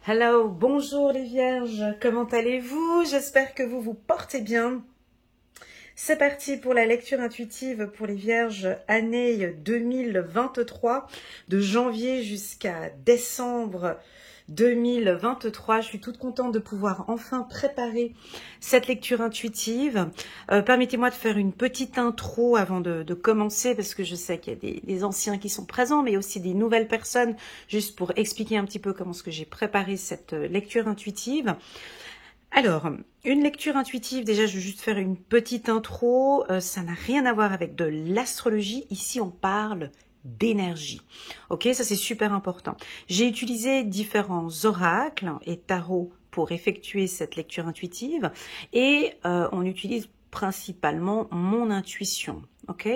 Hello, bonjour les vierges, comment allez-vous? J'espère que vous vous portez bien. C'est parti pour la lecture intuitive pour les vierges année 2023, de janvier jusqu'à décembre 2023. Je suis toute contente de pouvoir enfin préparer cette lecture intuitive. Permettez-moi de faire une petite intro avant de commencer, parce que je sais qu'il y a des anciens qui sont présents, mais aussi des nouvelles personnes, juste pour expliquer un petit peu comment est-ce que j'ai préparé cette lecture intuitive. Alors, une lecture intuitive, déjà je vais juste faire une petite intro, ça n'a rien à voir avec de l'astrologie, ici on parle d'énergie. Ok, ça c'est super important. J'ai utilisé différents oracles et tarots pour effectuer cette lecture intuitive et on utilise principalement mon intuition. Ok,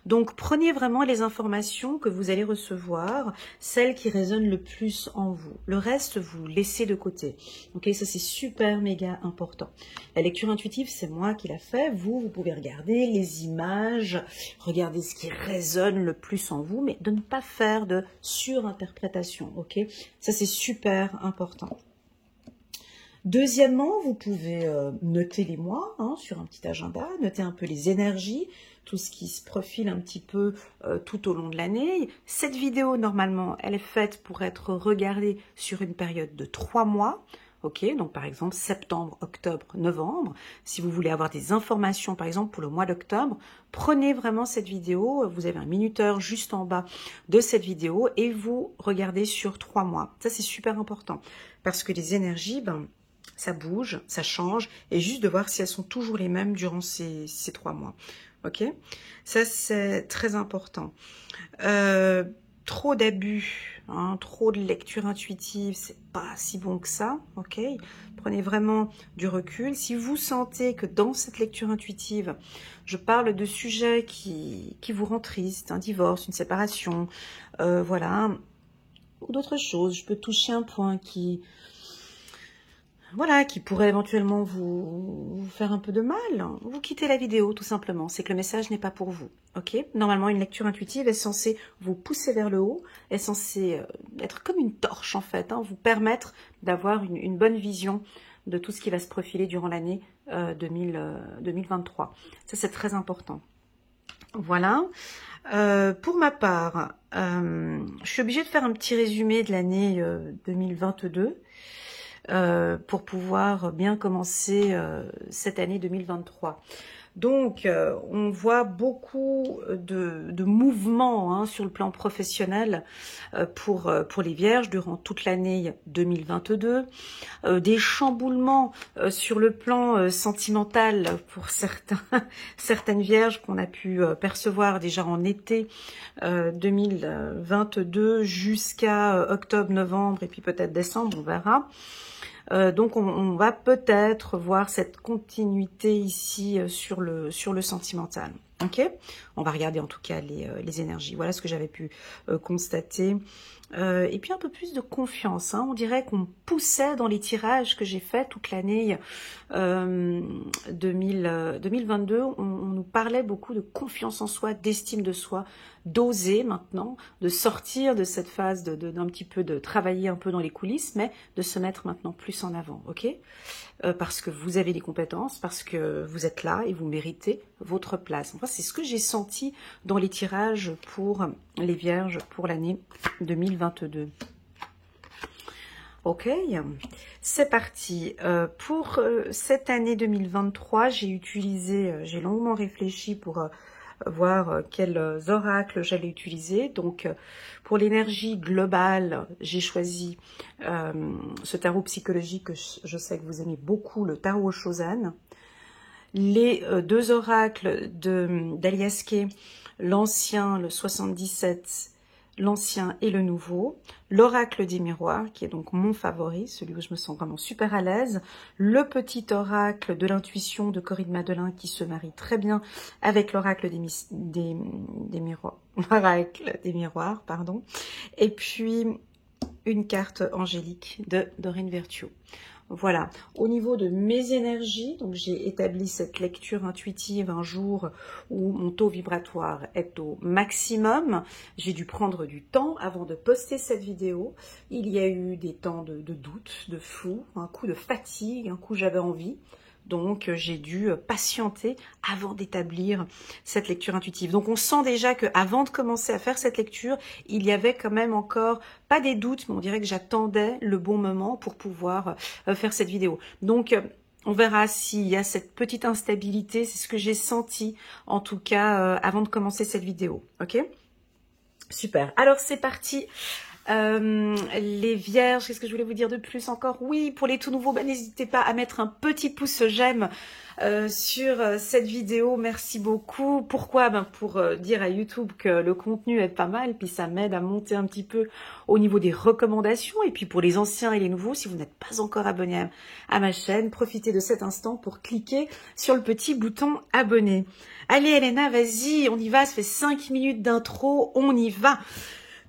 donc prenez vraiment les informations que vous allez recevoir, celles qui résonnent le plus en vous. Le reste, vous laissez de côté. Ok, ça c'est super méga important. La lecture intuitive, c'est moi qui l'a fait. Vous pouvez regarder les images, regarder ce qui résonne le plus en vous, mais de ne pas faire de surinterprétation. Ok, ça c'est super important. Deuxièmement, vous pouvez noter les mois sur un petit agenda, noter un peu les énergies, tout ce qui se profile un petit peu tout au long de l'année. Cette vidéo, normalement, elle est faite pour être regardée sur une période de 3 mois. Ok, donc par exemple septembre, octobre, novembre. Si vous voulez avoir des informations, par exemple pour le mois d'octobre, prenez vraiment cette vidéo. Vous avez un minuteur juste en bas de cette vidéo et vous regardez sur 3 mois. Ça, c'est super important parce que les énergies, ça bouge, ça change, et juste de voir si elles sont toujours les mêmes durant ces 3 mois. Ok, ça c'est très important. Trop d'abus, trop de lecture intuitive, c'est pas si bon que ça. Ok, prenez vraiment du recul. Si vous sentez que dans cette lecture intuitive, je parle de sujets qui vous rendent triste, un divorce, une séparation, voilà, ou d'autres choses, je peux toucher un point qui pourrait éventuellement vous faire un peu de mal, vous quittez la vidéo tout simplement. C'est que le message n'est pas pour vous. Ok, normalement, une lecture intuitive est censée vous pousser vers le haut, est censée être comme une torche en fait, vous permettre d'avoir une bonne vision de tout ce qui va se profiler durant l'année 2023. Ça, c'est très important. Voilà. Pour ma part, je suis obligée de faire un petit résumé de l'année 2022. Pour pouvoir bien commencer cette année 2023. Donc, on voit beaucoup de mouvements sur le plan professionnel pour les vierges durant toute l'année 2022. Des chamboulements sur le plan sentimental pour certaines vierges qu'on a pu percevoir déjà en été 2022 jusqu'à octobre, novembre et puis peut-être décembre, on verra. Donc on va peut-être voir cette continuité ici sur le sentimental. Ok, on va regarder en tout cas les énergies. Voilà ce que j'avais pu constater. Et puis un peu plus de confiance. On dirait qu'on poussait dans les tirages que j'ai fait toute l'année 2022. On nous parlait beaucoup de confiance en soi, d'estime de soi, d'oser maintenant, de sortir de cette phase d'un petit peu de travailler un peu dans les coulisses, mais de se mettre maintenant plus en avant, ok, parce que vous avez des compétences, parce que vous êtes là et vous méritez votre place. Enfin, c'est ce que j'ai senti dans les tirages pour les vierges pour l'année 2022. Ok, c'est parti. Pour cette année 2023, j'ai longuement réfléchi pour voir quels oracles j'allais utiliser. Donc, pour l'énergie globale, j'ai choisi ce tarot psychologique que je sais que vous aimez beaucoup, le tarot Chosan. Les deux oracles d'Alias Kay, l'ancien, le 77, l'ancien et le nouveau, l'oracle des miroirs, qui est donc mon favori, celui où je me sens vraiment super à l'aise, le petit oracle de l'intuition de Corinne Madelin, qui se marie très bien avec l'oracle des miroirs, l'oracle des miroirs, pardon, et puis une carte angélique de Dorine Virtue. Voilà, au niveau de mes énergies, donc j'ai établi cette lecture intuitive un jour où mon taux vibratoire est au maximum. J'ai dû prendre du temps avant de poster cette vidéo. Il y a eu des temps de doute, de flou, un coup de fatigue, un coup j'avais envie. Donc, j'ai dû patienter avant d'établir cette lecture intuitive. Donc, on sent déjà qu'avant de commencer à faire cette lecture, il y avait quand même encore, pas des doutes, mais on dirait que j'attendais le bon moment pour pouvoir faire cette vidéo. Donc, on verra s'il y a cette petite instabilité. C'est ce que j'ai senti, en tout cas, avant de commencer cette vidéo. Ok ? Super. Alors, c'est parti. Les vierges, qu'est-ce que je voulais vous dire de plus encore? Oui, pour les tout nouveaux, n'hésitez pas à mettre un petit pouce j'aime sur cette vidéo, merci beaucoup. Pourquoi? Pour dire à YouTube que le contenu est pas mal, puis ça m'aide à monter un petit peu au niveau des recommandations. Et puis pour les anciens et les nouveaux, si vous n'êtes pas encore abonné à ma chaîne, profitez de cet instant pour cliquer sur le petit bouton abonner. Allez Elena, vas-y, on y va, ça fait 5 minutes d'intro, on y va.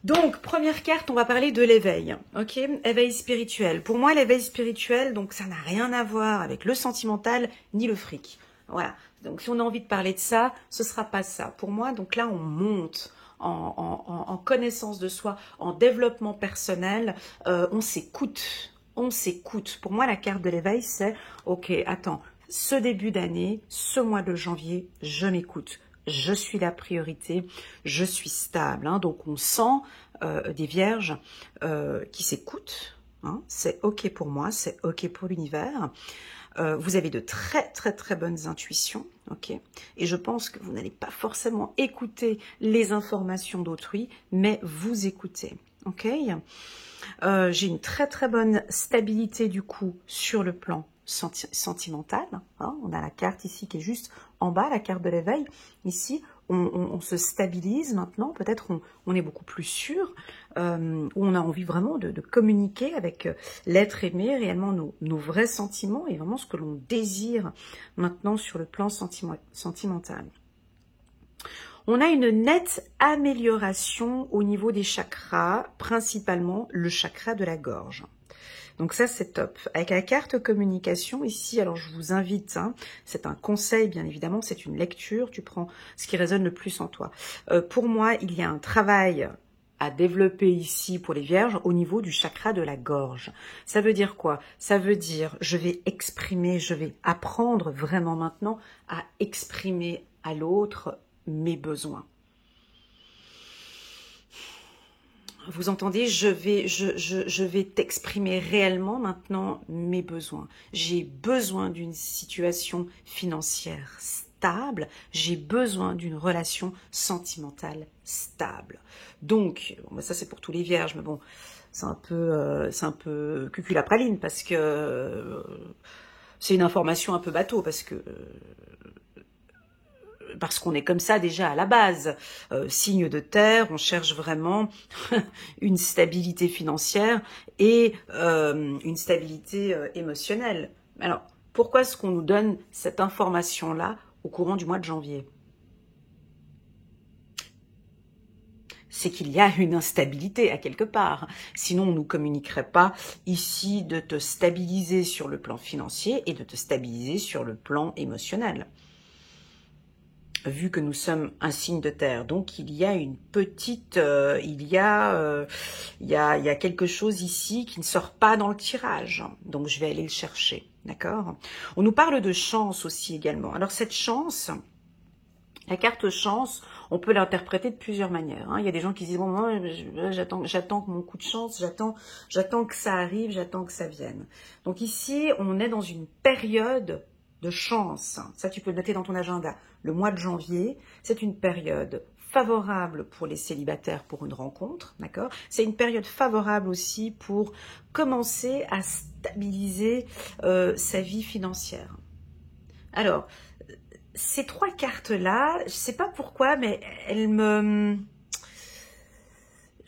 Donc, première carte, on va parler de l'éveil, ok? Éveil spirituel. Pour moi, l'éveil spirituel, donc ça n'a rien à voir avec le sentimental ni le fric. Voilà. Donc, si on a envie de parler de ça, ce sera pas ça. Pour moi, donc là, on monte en connaissance de soi, en développement personnel, on s'écoute. On s'écoute. Pour moi, la carte de l'éveil, c'est, ok, attends, ce début d'année, ce mois de janvier, je m'écoute. Je suis la priorité, je suis stable. Hein, donc, on sent des vierges qui s'écoutent. Hein, c'est OK pour moi, c'est OK pour l'univers. Vous avez de très, très, très bonnes intuitions. Ok. Et je pense que vous n'allez pas forcément écouter les informations d'autrui, mais vous écoutez. Ok. J'ai une très, très bonne stabilité du coup sur le plan sentimental. Hein, on a la carte ici qui est juste en bas, la carte de l'éveil. Ici, on se stabilise maintenant. Peut-être on est beaucoup plus sûr. Où on a envie vraiment de communiquer avec l'être aimé, réellement nos vrais sentiments et vraiment ce que l'on désire maintenant sur le plan sentimental. On a une nette amélioration au niveau des chakras, principalement le chakra de la gorge. Donc ça, c'est top. Avec la carte communication, ici, alors je vous invite, hein, c'est un conseil, bien évidemment, c'est une lecture, tu prends ce qui résonne le plus en toi. Pour moi, il y a un travail à développer ici pour les vierges au niveau du chakra de la gorge. Ça veut dire quoi? Ça veut dire, je vais exprimer, je vais apprendre vraiment maintenant à exprimer à l'autre mes besoins. Vous entendez, je vais t'exprimer réellement maintenant mes besoins. J'ai besoin d'une situation financière stable, j'ai besoin d'une relation sentimentale stable. Donc, bon, ça c'est pour tous les vierges, mais bon, c'est un peu cuculapraline parce que c'est une information un peu bateau parce qu'on est comme ça déjà à la base. Signe de terre, on cherche vraiment une stabilité financière et une stabilité émotionnelle. Alors, pourquoi est-ce qu'on nous donne cette information-là au courant du mois de janvier? C'est qu'il y a une instabilité à quelque part. Sinon, on ne nous communiquerait pas ici de te stabiliser sur le plan financier et de te stabiliser sur le plan émotionnel. Vu que nous sommes un signe de terre. Donc, il y a une petite... il y a quelque chose ici qui ne sort pas dans le tirage. Donc, je vais aller le chercher. D'accord? On nous parle de chance aussi également. Alors, cette chance... La carte chance, on peut l'interpréter de plusieurs manières. Hein. Il y a des gens qui disent, bon, moi, j'attends mon coup de chance, j'attends que ça arrive, j'attends que ça vienne. Donc ici, on est dans une période de chance. Ça, tu peux le noter dans ton agenda. Le mois de janvier, c'est une période favorable pour les célibataires pour une rencontre, d'accord? C'est une période favorable aussi pour commencer à stabiliser sa vie financière. Alors, ces trois cartes-là, je ne sais pas pourquoi, mais elles me...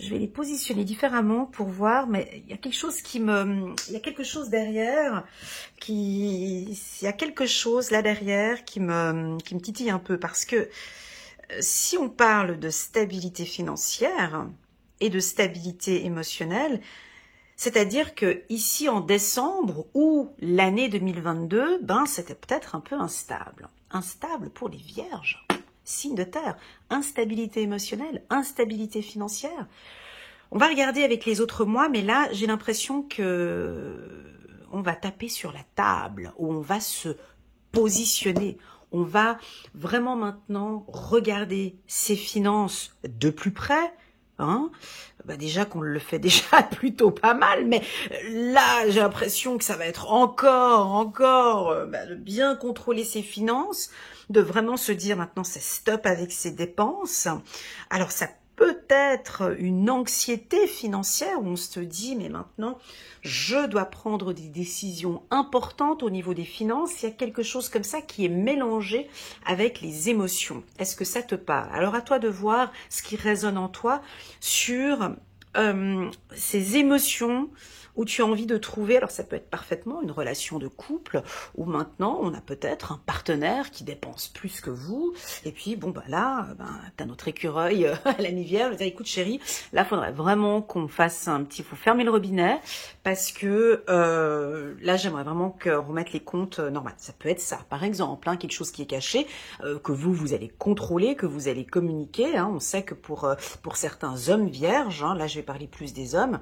Je vais les positionner différemment pour voir, mais il y a quelque chose qui me... Il y a quelque chose derrière, il y a quelque chose là derrière qui me titille un peu. Parce que si on parle de stabilité financière et de stabilité émotionnelle, C'est-à-dire que ici en décembre ou l'année 2022, ben c'était peut-être un peu instable. Instable pour les vierges, signe de terre, instabilité émotionnelle, instabilité financière. On va regarder avec les autres mois, mais là j'ai l'impression que on va taper sur la table, où on va se positionner. On va vraiment maintenant regarder ses finances de plus près. Hein, bah déjà qu'on le fait déjà plutôt pas mal, mais là j'ai l'impression que ça va être encore de bien contrôler ses finances, de vraiment se dire maintenant c'est stop avec ses dépenses. Alors ça peut être une anxiété financière où on se dit mais maintenant je dois prendre des décisions importantes au niveau des finances. Il y a quelque chose comme ça qui est mélangé avec les émotions. Est-ce que ça te parle? Alors à toi de voir ce qui résonne en toi sur ces émotions où tu as envie de trouver, alors ça peut être parfaitement une relation de couple, où maintenant on a peut-être un partenaire qui dépense plus que vous, et puis bon bah là, t'as notre écureuil à la mi-vierge, dire écoute chérie, là faudrait vraiment qu'on fasse un petit, faut fermer le robinet, parce que là j'aimerais vraiment qu'on remette les comptes normaux. Ça peut être ça, par exemple, hein, quelque chose qui est caché, que vous allez contrôler, que vous allez communiquer, hein. On sait que pour certains hommes vierges, hein, là je vais parler plus des hommes,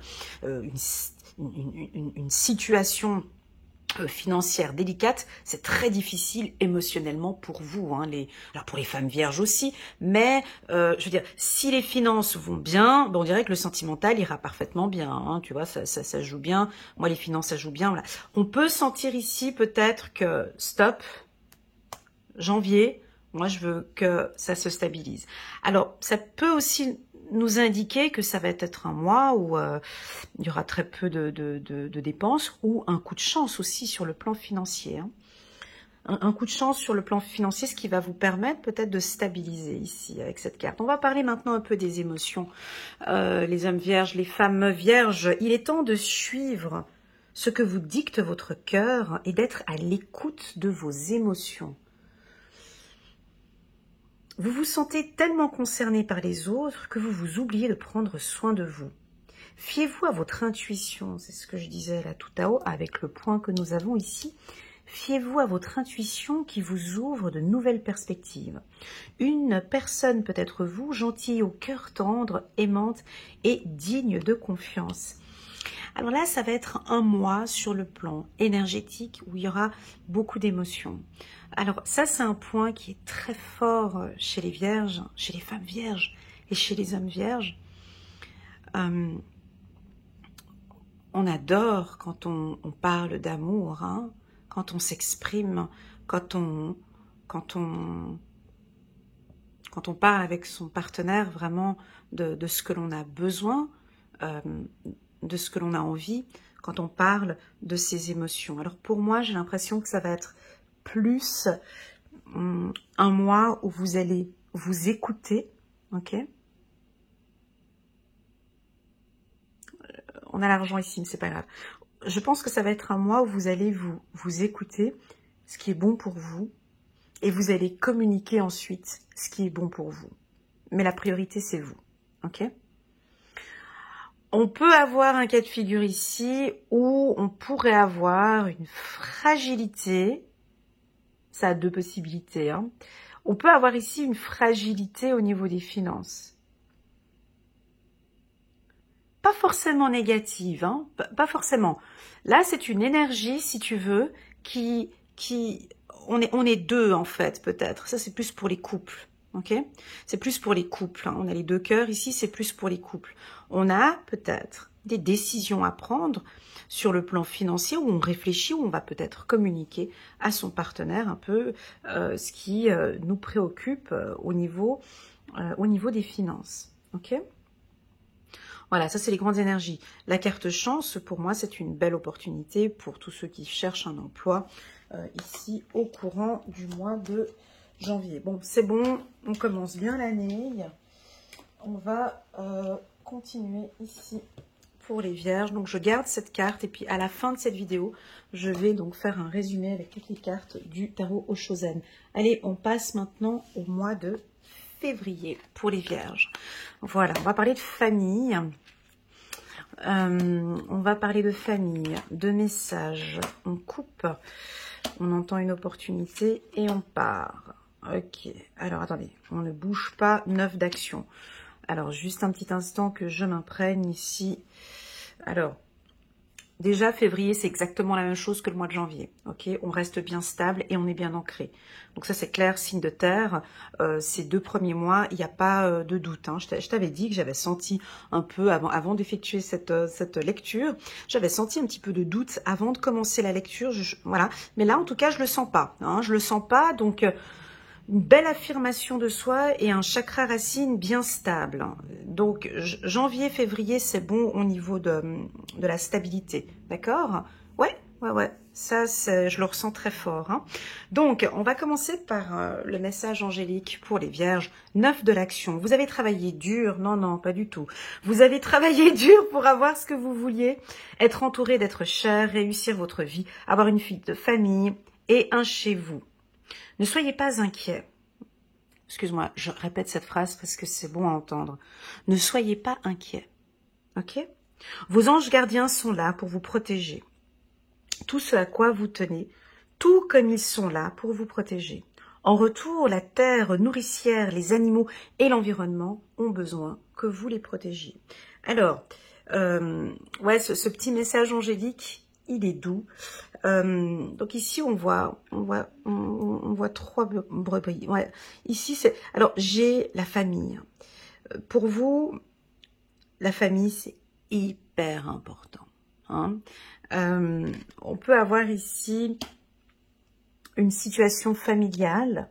une situation financière délicate, c'est très difficile émotionnellement pour vous, hein, alors pour les femmes vierges aussi, mais je veux dire, si les finances vont bien, on dirait que le sentimental ira parfaitement bien, hein, tu vois, ça joue bien, moi les finances ça joue bien, voilà. On peut sentir ici peut-être que stop, janvier, moi je veux que ça se stabilise. Alors ça peut aussi nous indiquer que ça va être un mois où il y aura très peu de dépenses, ou un coup de chance aussi sur le plan financier. Hein. Un coup de chance sur le plan financier, ce qui va vous permettre peut-être de stabiliser ici avec cette carte. On va parler maintenant un peu des émotions. Les hommes vierges, les femmes vierges, il est temps de suivre ce que vous dicte votre cœur et d'être à l'écoute de vos émotions. Vous vous sentez tellement concerné par les autres que vous vous oubliez de prendre soin de vous. Fiez-vous à votre intuition, c'est ce que je disais là tout à haut avec le point que nous avons ici. Fiez-vous à votre intuition qui vous ouvre de nouvelles perspectives. Une personne peut être vous, gentille, au cœur tendre, aimante et digne de confiance. Alors là, ça va être un mois sur le plan énergétique où il y aura beaucoup d'émotions. Alors ça, c'est un point qui est très fort chez les vierges, chez les femmes vierges et chez les hommes vierges. On adore quand on parle d'amour, hein, quand on s'exprime, quand on parle avec son partenaire vraiment de ce que l'on a besoin, de ce que l'on a envie, quand on parle de ses émotions. Alors pour moi, j'ai l'impression que ça va être plus un mois où vous allez vous écouter, ok? On a l'argent ici, mais c'est pas grave. Je pense que ça va être un mois où vous allez vous écouter, ce qui est bon pour vous, et vous allez communiquer ensuite ce qui est bon pour vous. Mais la priorité, c'est vous, ok? On peut avoir un cas de figure ici où on pourrait avoir une fragilité. Ça a deux possibilités. Hein. On peut avoir ici une fragilité au niveau des finances. Pas forcément négative, hein, pas forcément. Là, c'est une énergie, si tu veux, on est deux en fait, peut-être. Ça, c'est plus pour les couples. Ok, c'est plus pour les couples. Hein. On a les deux cœurs ici, c'est plus pour les couples. On a peut-être des décisions à prendre sur le plan financier où on réfléchit, où on va peut-être communiquer à son partenaire un peu ce qui nous préoccupe au niveau des finances. Ok. Voilà, ça c'est les grandes énergies. La carte chance, pour moi, c'est une belle opportunité pour tous ceux qui cherchent un emploi ici au courant du mois de janvier. Bon, c'est bon, on commence bien l'année. On va continuer ici pour les vierges. Donc, je garde cette carte et puis à la fin de cette vidéo, je vais donc faire un résumé avec toutes les cartes du tarot Oshozen. Allez, on passe maintenant au mois de février pour les vierges. Voilà, on va parler de famille. On va parler de famille, de messages. On coupe, on entend une opportunité et on part. Ok, alors attendez, on ne bouge pas, 9 d'action. Alors, juste un petit instant que je m'imprègne ici. Alors, déjà, février, c'est exactement la même chose que le mois de janvier. Ok, on reste bien stable et on est bien ancré. Donc ça, c'est clair, signe de terre. Ces 2 premiers mois, il n'y a pas de doute. Hein. Je t'avais dit que j'avais senti un peu, avant d'effectuer cette lecture, j'avais senti un petit peu de doute avant de commencer la lecture. Voilà. Mais là, en tout cas, je le sens pas. Hein. Je le sens pas, donc... une belle affirmation de soi et un chakra racine bien stable. Donc, janvier, février, c'est bon au niveau de la stabilité. D'accord? Ouais. Ça, je le ressens très fort. Hein. Donc, on va commencer par le message angélique pour les vierges. 9 de l'action. Vous avez travaillé dur? Non, pas du tout. Vous avez travaillé dur pour avoir ce que vous vouliez. Être entouré d'être cher, réussir votre vie, avoir une vie de famille et un chez vous. Ne soyez pas inquiets. Excuse-moi, je répète cette phrase parce que c'est bon à entendre. Ne soyez pas inquiets. Ok? Vos anges gardiens sont là pour vous protéger. Tout ce à quoi vous tenez, tout comme ils sont là pour vous protéger. En retour, la terre nourricière, les animaux et l'environnement ont besoin que vous les protégiez. Alors, ouais, ce petit message angélique, il est doux. Donc ici on voit 3 brebis. Ouais. Ici c'est. Alors j'ai la famille. Pour vous, la famille c'est hyper important. Hein. On peut avoir ici une situation familiale.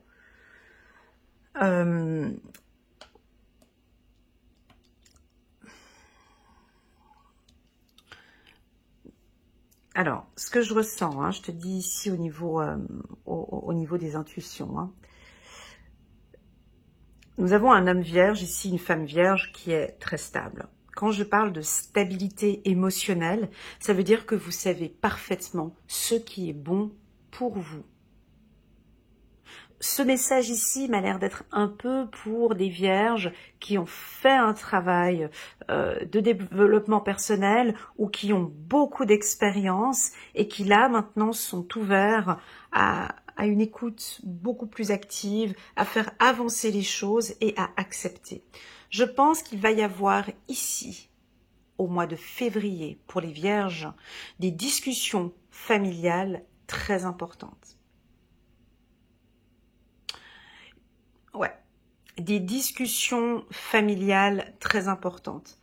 Alors, ce que je ressens, hein, je te dis ici au niveau, au niveau des intuitions. Hein. Nous avons un homme vierge, ici une femme vierge qui est très stable. Quand je parle de stabilité émotionnelle, ça veut dire que vous savez parfaitement ce qui est bon pour vous. Ce message ici m'a l'air d'être un peu pour des vierges qui ont fait un travail de développement personnel ou qui ont beaucoup d'expérience et qui là maintenant sont ouverts à une écoute beaucoup plus active, à faire avancer les choses et à accepter. Je pense qu'il va y avoir ici, au mois de février, pour les vierges, des discussions familiales très importantes. Ouais, des discussions familiales très importantes.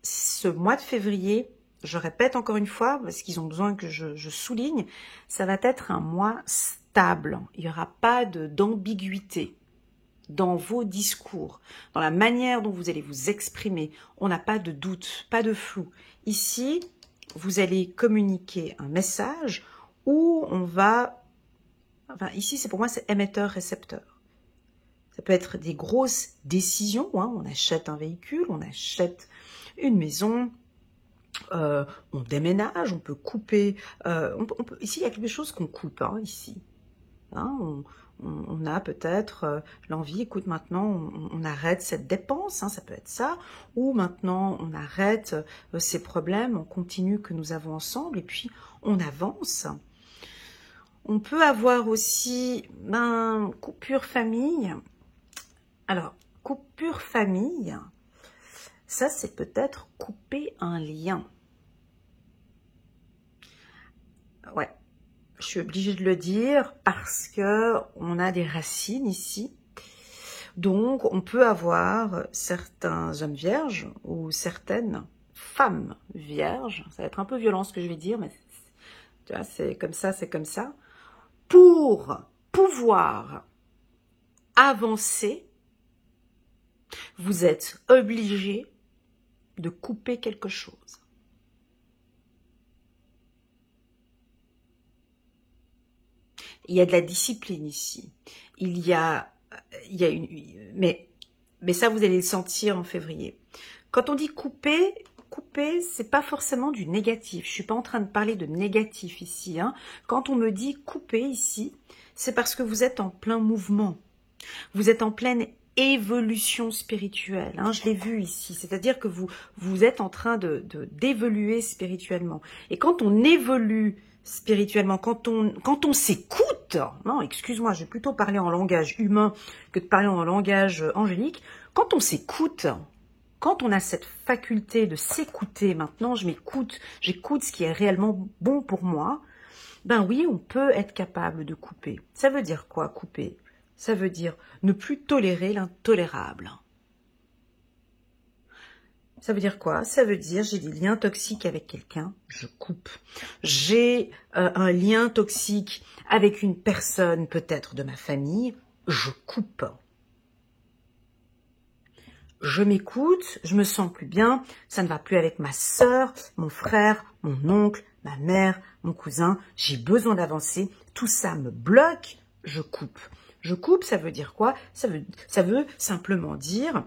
Ce mois de février, je répète encore une fois, parce qu'ils ont besoin que je souligne, ça va être un mois stable. Il n'y aura pas d'ambiguïté dans vos discours, dans la manière dont vous allez vous exprimer. On n'a pas de doute, pas de flou. Ici, vous allez communiquer un message où on va... Enfin, ici, pour moi, c'est émetteur-récepteur. Ça peut être des grosses décisions, hein. On achète un véhicule, on achète une maison, on déménage, on peut couper. Ici, il y a quelque chose qu'on coupe, hein, ici. Hein, on a peut-être l'envie, écoute, maintenant, on arrête cette dépense, hein, ça peut être ça, ou maintenant, on arrête ces problèmes, on continue que nous avons ensemble, et puis on avance. On peut avoir aussi coupure famille. Alors, coupure famille, ça c'est peut-être couper un lien. Ouais, je suis obligée de le dire parce que on a des racines ici. Donc, on peut avoir certains hommes vierges ou certaines femmes vierges. Ça va être un peu violent ce que je vais dire, mais tu vois, c'est comme ça, pour pouvoir avancer. Vous êtes obligé de couper quelque chose. Il y a de la discipline ici. Il y a mais ça vous allez le sentir en février. Quand on dit couper, c'est pas forcément du négatif. Je suis pas en train de parler de négatif ici. Hein. Quand on me dit couper ici, c'est parce que vous êtes en plein mouvement. Vous êtes en pleine évolution spirituelle, hein, je l'ai vu ici, c'est-à-dire que vous êtes en train d'évoluer spirituellement. Et quand on évolue spirituellement, quand on s'écoute, non, excuse-moi, je vais plutôt parler en langage humain que de parler en langage angélique, quand on s'écoute, quand on a cette faculté de s'écouter, maintenant je m'écoute, j'écoute ce qui est réellement bon pour moi, ben oui, on peut être capable de couper. Ça veut dire quoi, couper? Ça veut dire ne plus tolérer l'intolérable. Ça veut dire quoi? Ça veut dire j'ai des liens toxiques avec quelqu'un, je coupe. J'ai un lien toxique avec une personne peut-être de ma famille, je coupe. Je m'écoute, je me sens plus bien, ça ne va plus avec ma sœur, mon frère, mon oncle, ma mère, mon cousin, j'ai besoin d'avancer, tout ça me bloque, je coupe. Je coupe, ça veut dire quoi? Ça veut simplement dire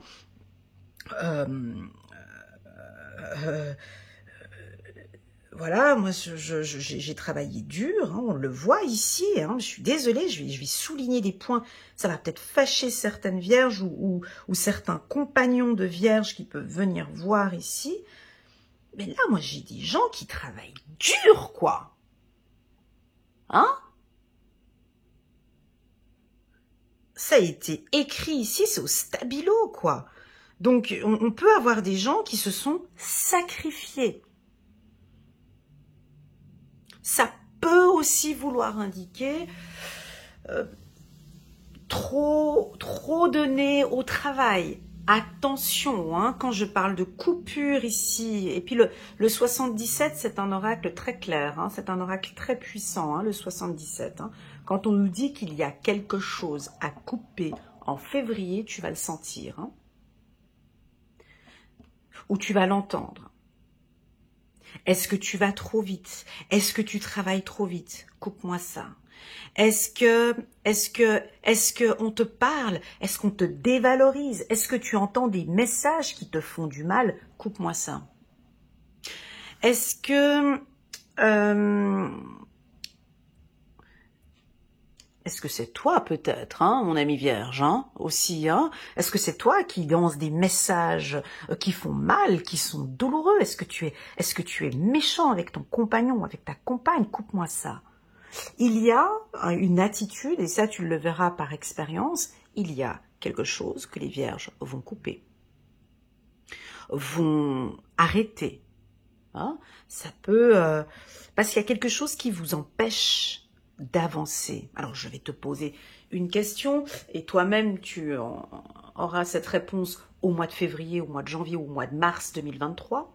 voilà, moi j'ai travaillé dur, hein, on le voit ici, hein, je suis désolée, je vais souligner des points, ça va peut-être fâcher certaines vierges ou certains compagnons de vierges qui peuvent venir voir ici, mais là moi j'ai des gens qui travaillent dur, quoi. Hein? Ça a été écrit ici, c'est au stabilo, quoi. Donc on peut avoir des gens qui se sont sacrifiés. Ça peut aussi vouloir indiquer trop donner au travail. Attention, hein, quand je parle de coupure ici, et puis le 77, c'est un oracle très clair, hein, c'est un oracle très puissant, hein, le 77. Hein. Quand on nous dit qu'il y a quelque chose à couper en février, tu vas le sentir, hein, ou tu vas l'entendre. Est-ce que tu vas trop vite? Est-ce que tu travailles trop vite? Coupe-moi ça. Est-ce que on te parle? Est-ce qu'on te dévalorise? Est-ce que tu entends des messages qui te font du mal? Coupe-moi ça. Est-ce que c'est toi peut-être, hein, mon ami vierge, hein, aussi, hein? Est-ce que c'est toi qui lance des messages qui font mal, qui sont douloureux? Est-ce que tu es méchant avec ton compagnon, avec ta compagne? Coupe-moi ça. Il y a une attitude, et ça tu le verras par expérience, il y a quelque chose que les vierges vont couper, vont arrêter. Hein? Ça peut... parce qu'il y a quelque chose qui vous empêche d'avancer. Alors je vais te poser une question, et toi-même tu auras cette réponse au mois de février, au mois de janvier, ou au mois de mars 2023.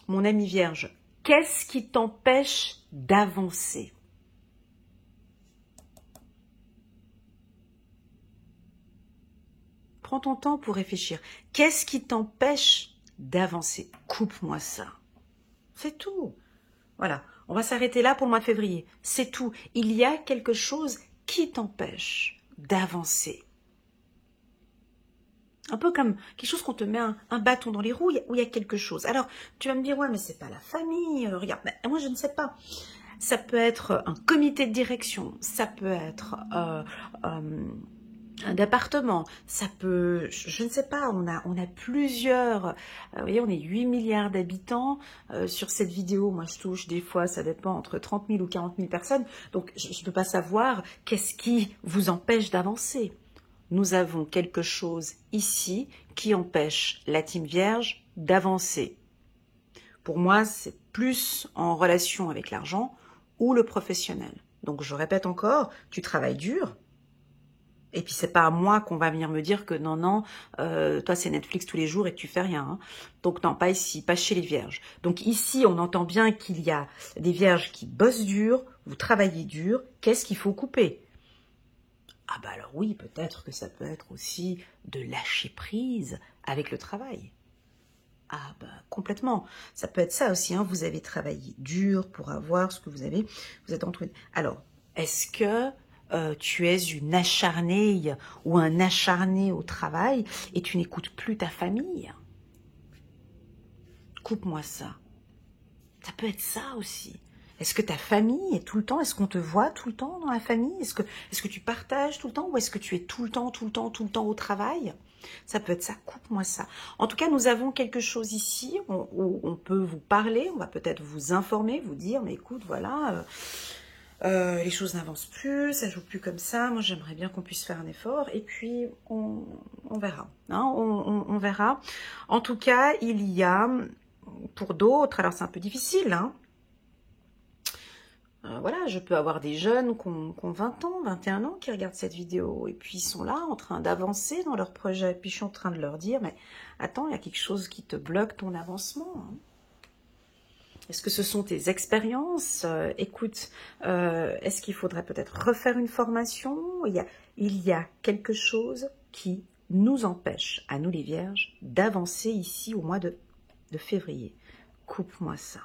Mon ami vierge, qu'est-ce qui t'empêche d'avancer? Prends ton temps pour réfléchir. Qu'est-ce qui t'empêche d'avancer? Coupe-moi ça. C'est tout. Voilà, on va s'arrêter là pour le mois de février. C'est tout. Il y a quelque chose qui t'empêche d'avancer. Un peu comme quelque chose qu'on te met un bâton dans les roues, où il y a quelque chose. Alors, tu vas me dire, ouais, mais c'est pas la famille, regarde, mais moi je ne sais pas. Ça peut être un comité de direction, ça peut être un appartement, ça peut, je ne sais pas, on a plusieurs, vous voyez, on est 8 milliards d'habitants, sur cette vidéo, moi je touche des fois, ça dépend, entre 30 000 ou 40 000 personnes, donc je ne peux pas savoir qu'est-ce qui vous empêche d'avancer. Nous avons quelque chose ici qui empêche la team vierge d'avancer. Pour moi, c'est plus en relation avec l'argent ou le professionnel. Donc je répète encore, tu travailles dur. Et puis c'est pas à moi qu'on va venir me dire que non, toi c'est Netflix tous les jours et que tu fais rien. Hein. Donc non, pas ici, pas chez les vierges. Donc ici, on entend bien qu'il y a des vierges qui bossent dur, vous travaillez dur. Qu'est-ce qu'il faut couper? Ah bah alors oui, peut-être que ça peut être aussi de lâcher prise avec le travail. Ah bah complètement. Ça peut être ça aussi, hein. Vous avez travaillé dur pour avoir ce que vous avez. Vous êtes entouré. Alors, est-ce que tu es une acharnée ou un acharné au travail et tu n'écoutes plus ta famille? Coupe-moi ça. Ça peut être ça aussi. Est-ce que ta famille est tout le temps? Est-ce qu'on te voit tout le temps dans la famille? Est-ce que tu partages tout le temps? Ou est-ce que tu es tout le temps au travail? Ça peut être ça, coupe-moi ça. En tout cas, nous avons quelque chose ici où on peut vous parler, on va peut-être vous informer, vous dire, mais écoute, voilà, les choses n'avancent plus, ça joue plus comme ça, moi j'aimerais bien qu'on puisse faire un effort, et puis on verra, hein, on verra. En tout cas, il y a, pour d'autres, alors c'est un peu difficile, hein, voilà, je peux avoir des jeunes qui ont 20 ans, 21 ans, qui regardent cette vidéo, et puis ils sont là en train d'avancer dans leur projet, puis je suis en train de leur dire, mais attends, il y a quelque chose qui te bloque ton avancement, hein. Est-ce que ce sont tes expériences? Écoute, est-ce qu'il faudrait peut-être refaire une formation? Il y a quelque chose qui nous empêche, à nous les vierges, d'avancer ici au mois de février. Coupe-moi ça.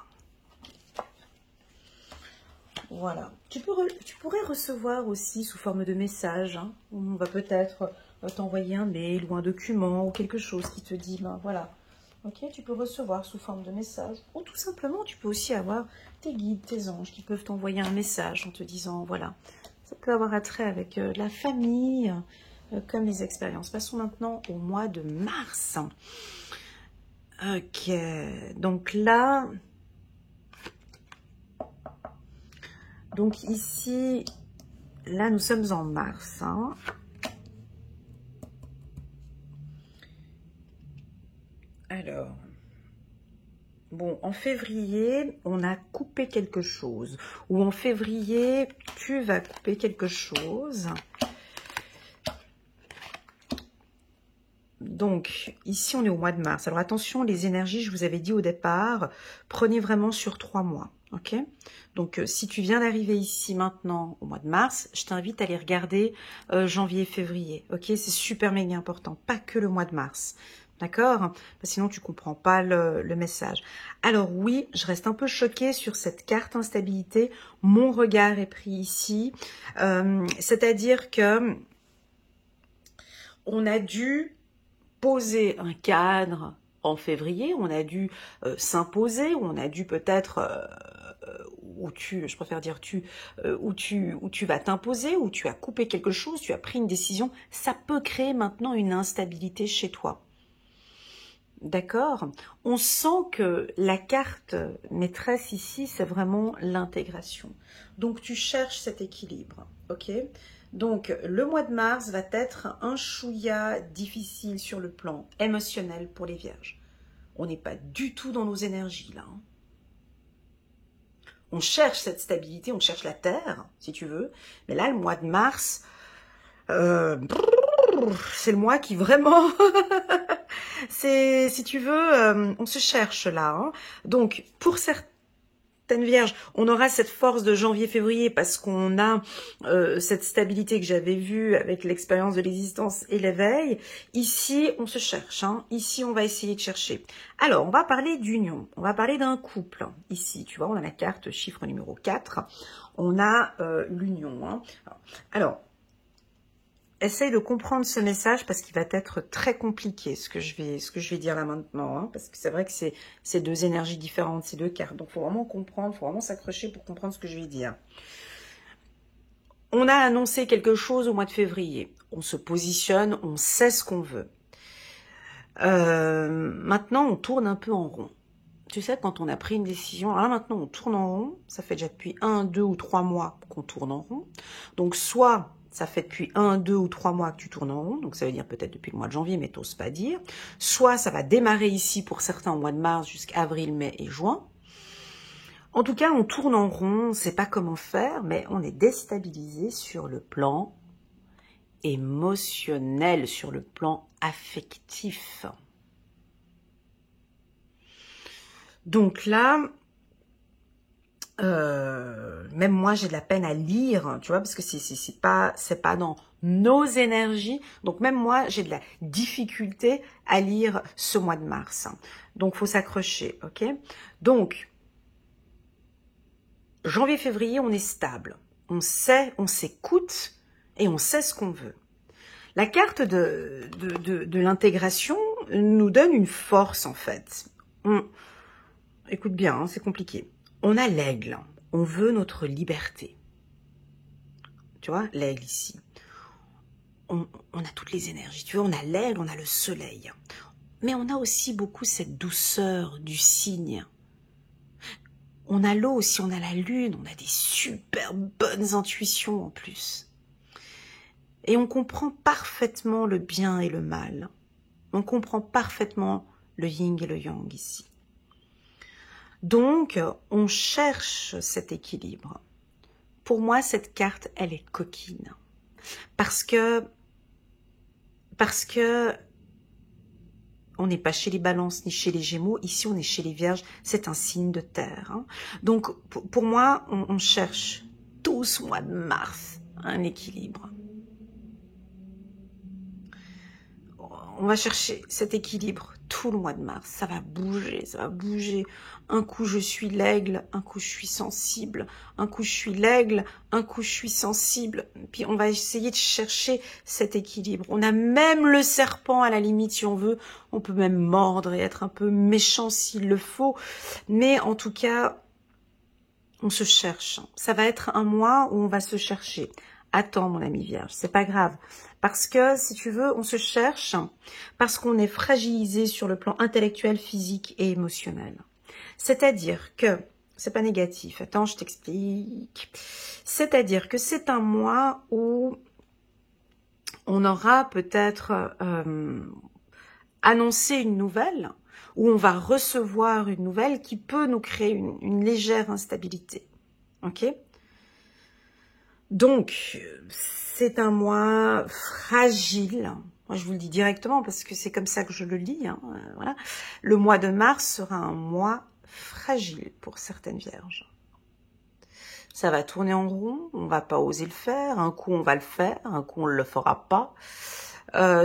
Voilà. Tu pourrais recevoir aussi sous forme de message, hein. On va peut-être t'envoyer un mail ou un document ou quelque chose qui te dit, ben voilà, ok, tu peux recevoir sous forme de message. Ou tout simplement, tu peux aussi avoir tes guides, tes anges qui peuvent t'envoyer un message en te disant, voilà, ça peut avoir attrait avec la famille, comme les expériences. Passons maintenant au mois de mars. Ok, donc là... Donc ici, là nous sommes en mars, hein. Alors, bon, en février, on a coupé quelque chose. Ou en février, tu vas couper quelque chose. Donc, ici, on est au mois de mars. Alors, attention, les énergies, je vous avais dit au départ, prenez vraiment sur 3 mois. Ok, donc si tu viens d'arriver ici maintenant au mois de mars, je t'invite à aller regarder janvier, février. Ok, c'est super méga important, pas que le mois de mars. D'accord? Sinon, tu comprends pas le message. Alors oui, je reste un peu choquée sur cette carte instabilité. Mon regard est pris ici. C'est-à-dire que on a dû poser un cadre en février, on a dû s'imposer, on a dû peut-être... je préfère dire où tu vas t'imposer, où tu as coupé quelque chose, tu as pris une décision, ça peut créer maintenant une instabilité chez toi. D'accord? On sent que la carte maîtresse ici, c'est vraiment l'intégration. Donc, tu cherches cet équilibre, ok? Donc, le mois de mars va être un chouïa difficile sur le plan émotionnel pour les vierges. On n'est pas du tout dans nos énergies, là, hein. On cherche cette stabilité, on cherche la terre, si tu veux. Mais là, le mois de mars, c'est le mois qui vraiment... c'est, si tu veux, on se cherche là, hein. Donc, pour certaines vierges, on aura cette force de janvier-février parce qu'on a cette stabilité que j'avais vue avec l'expérience de l'existence et l'éveil. Ici, on se cherche, hein. Ici, on va essayer de chercher. Alors, on va parler d'union, on va parler d'un couple. Ici, tu vois, on a la carte chiffre numéro 4, on a l'union, hein. Alors, essaye de comprendre ce message parce qu'il va être très compliqué, ce que je vais dire là maintenant, hein, parce que c'est vrai que c'est deux énergies différentes, ces deux cartes. Donc, il faut vraiment comprendre, il faut vraiment s'accrocher pour comprendre ce que je vais dire. On a annoncé quelque chose au mois de février. On se positionne, on sait ce qu'on veut. Maintenant, on tourne un peu en rond. Tu sais, quand on a pris une décision, alors là, maintenant, on tourne en rond. Ça fait déjà depuis 1, 2 ou 3 mois qu'on tourne en rond. Donc, soit... ça fait depuis 1, 2 ou 3 mois que tu tournes en rond, donc ça veut dire peut-être depuis le mois de janvier, mais t'oses pas dire. Soit ça va démarrer ici pour certains au mois de mars jusqu'à avril, mai et juin. En tout cas, on tourne en rond, on ne sait pas comment faire, mais on est déstabilisé sur le plan émotionnel, sur le plan affectif. Donc là... même moi j'ai de la peine à lire, tu vois, parce que c'est pas dans nos énergies, donc même moi j'ai de la difficulté à lire ce mois de mars, donc faut s'accrocher, ok? Donc janvier février on est stable, on s'écoute et on sait ce qu'on veut. La carte de l'intégration nous donne une force en fait. Écoute bien, hein, c'est compliqué. On a l'aigle, on veut notre liberté. Tu vois, l'aigle ici. On a toutes les énergies. Tu vois, on a l'aigle, on a le soleil. Mais on a aussi beaucoup cette douceur du cygne. On a l'eau aussi, on a la lune, on a des super bonnes intuitions en plus. Et on comprend parfaitement le bien et le mal. On comprend parfaitement le yin et le yang ici. Donc, on cherche cet équilibre. Pour moi, cette carte, elle est coquine. Parce que on n'est pas chez les balances ni chez les gémeaux. Ici, on est chez les vierges. C'est un signe de terre. Hein. Donc, pour moi, on cherche tout ce mois de mars un équilibre. On va chercher cet équilibre tout le mois de mars. Ça va bouger, ça va bouger. Un coup, je suis l'aigle, un coup, je suis sensible. Un coup, je suis l'aigle, un coup, je suis sensible. Puis, on va essayer de chercher cet équilibre. On a même le serpent à la limite, si on veut. On peut même mordre et être un peu méchant s'il le faut. Mais en tout cas, on se cherche. Ça va être un mois où on va se chercher. Attends, mon ami vierge, c'est pas grave. Parce que, si tu veux, on se cherche parce qu'on est fragilisé sur le plan intellectuel, physique et émotionnel. C'est-à-dire que, c'est pas négatif, attends, je t'explique. C'est-à-dire que c'est un mois où on aura peut-être annoncé une nouvelle, où on va recevoir une nouvelle qui peut nous créer une légère instabilité. Ok ? Donc, c'est un mois fragile. Moi, je vous le dis directement parce que c'est comme ça que je le lis. Hein, voilà. Le mois de mars sera un mois fragile pour certaines vierges. Ça va tourner en rond, on va pas oser le faire. Un coup, on va le faire, un coup, on le fera pas.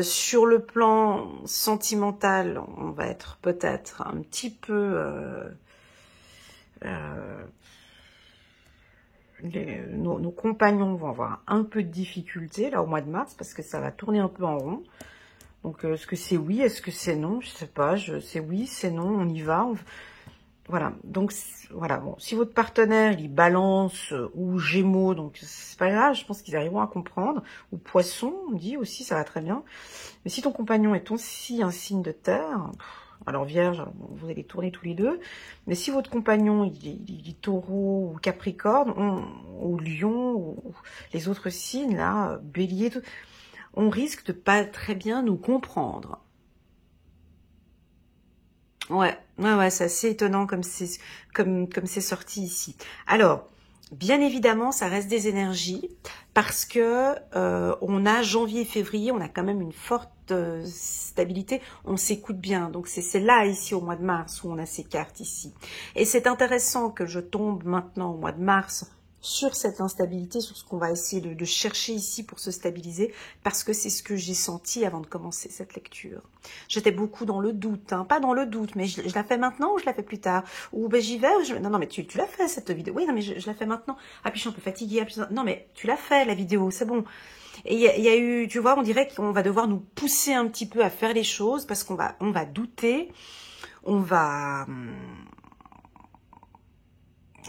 Sur le plan sentimental, on va être peut-être un petit peu... nos compagnons vont avoir un peu de difficulté là au mois de mars parce que ça va tourner un peu en rond. Donc est-ce que c'est oui, est-ce que c'est non, je sais pas, c'est oui, c'est non, on y va. Voilà, donc voilà, bon, si votre partenaire il balance ou gémeaux, donc c'est pas grave, je pense qu'ils arriveront à comprendre, ou poisson, on dit aussi, ça va très bien. Mais si ton compagnon est aussi un signe de terre, alors vierge, vous allez tourner tous les deux, mais si votre compagnon il est taureau ou capricorne, ou lion, ou les autres signes là, bélier, tout, on risque de pas très bien nous comprendre. Ouais, c'est assez étonnant comme c'est sorti ici. Alors, bien évidemment, ça reste des énergies parce que on a janvier et février, on a quand même une forte stabilité, on s'écoute bien. Donc c'est là ici au mois de mars où on a ces cartes ici. Et c'est intéressant que je tombe maintenant au mois de mars sur cette instabilité, sur ce qu'on va essayer de chercher ici pour se stabiliser, parce que c'est ce que j'ai senti avant de commencer cette lecture. J'étais beaucoup dans le doute, hein, pas dans le doute, mais je la fais maintenant ou je la fais plus tard, ou ben j'y vais, non mais tu l'as fait cette vidéo, oui non mais je la fais maintenant, ah puis je suis un peu fatiguée, non mais tu l'as fait la vidéo, c'est bon. Et il y a eu, tu vois, on dirait qu'on va devoir nous pousser un petit peu à faire les choses, parce qu'on va douter, on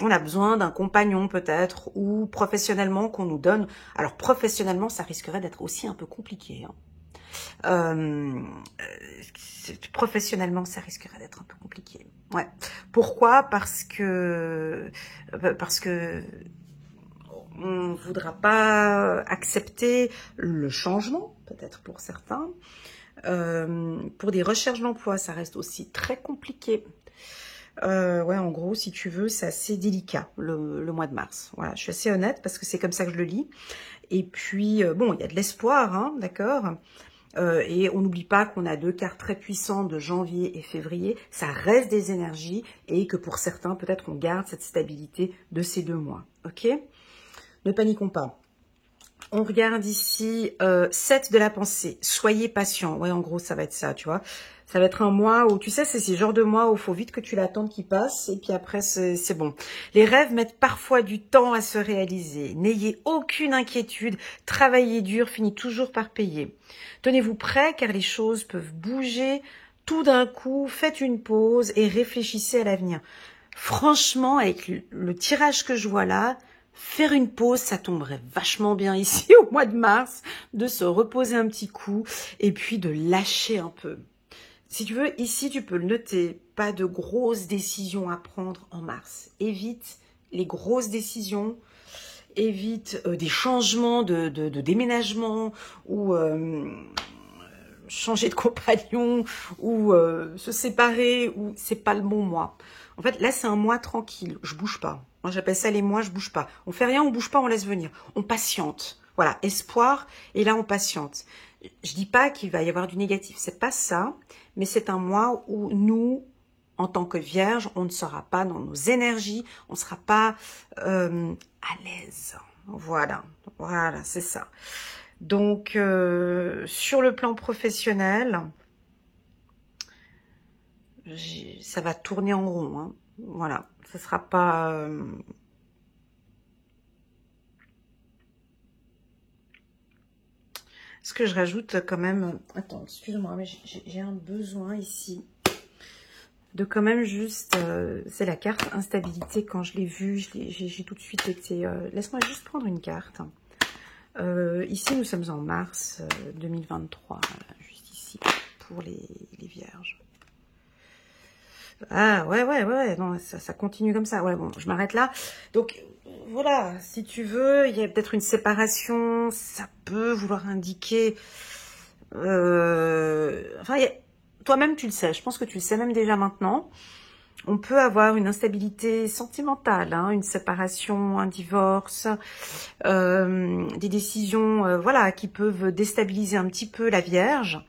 a besoin d'un compagnon peut-être, ou professionnellement qu'on nous donne. Alors professionnellement, ça risquerait d'être aussi un peu compliqué. Hein. Professionnellement, ça risquerait d'être un peu compliqué. Ouais. Pourquoi ? Parce que on ne voudra pas accepter le changement, peut-être pour certains. Pour des recherches d'emploi, ça reste aussi très compliqué. Ouais, en gros, si tu veux, c'est assez délicat le mois de mars. Voilà, je suis assez honnête parce que c'est comme ça que je le lis. Et puis, bon, il y a de l'espoir, hein, d'accord. Et on n'oublie pas qu'on a deux cartes très puissantes de janvier et février. Ça reste des énergies et que pour certains, peut-être qu'on garde cette stabilité de ces 2 mois. Ok ? Ne paniquons pas. On regarde ici 7 de la pensée. Soyez patient. Ouais, en gros, ça va être ça, tu vois. Ça va être un mois où, tu sais, c'est ces genres de mois où il faut vite que tu l'attendes qu'il passe. Et puis après, c'est bon. Les rêves mettent parfois du temps à se réaliser. N'ayez aucune inquiétude. Travaillez dur finit toujours par payer. Tenez-vous prêts car les choses peuvent bouger tout d'un coup. Faites une pause et réfléchissez à l'avenir. franchement, avec le tirage que je vois là, faire une pause, ça tomberait vachement bien ici au mois de mars, de se reposer un petit coup et puis de lâcher un peu. Si tu veux, ici, tu peux le noter, pas de grosses décisions à prendre en mars. Évite les grosses décisions, évite des changements de déménagement ou changer de compagnon ou se séparer, ou c'est pas le bon mois. En fait, là, c'est un mois tranquille, je bouge pas. Moi, j'appelle ça les mois, je bouge pas. On fait rien, on bouge pas, on laisse venir. On patiente. Voilà, espoir, et là, on patiente. Je dis pas qu'il va y avoir du négatif, c'est pas ça, mais c'est un mois où nous, en tant que vierge, on ne sera pas dans nos énergies, on ne sera pas à l'aise. Voilà, voilà, c'est ça. Donc, sur le plan professionnel, ça va tourner en rond. Hein. Voilà, ça sera pas... Ce que je rajoute quand même... Attends, excuse-moi, mais j'ai un besoin ici de quand même juste... c'est la carte instabilité. Quand je l'ai vue, j'ai tout de suite été... Laisse-moi juste prendre une carte. Ici, nous sommes en mars 2023. Voilà, juste ici, pour les vierges. Ah, ouais, non, ça continue comme ça. Ouais, bon, je m'arrête là. Donc, voilà, si tu veux, il y a peut-être une séparation, ça peut vouloir indiquer... Enfin, toi-même, tu le sais, je pense que tu le sais même déjà maintenant. On peut avoir une instabilité sentimentale, hein, une séparation, un divorce, des décisions voilà, qui peuvent déstabiliser un petit peu la Vierge.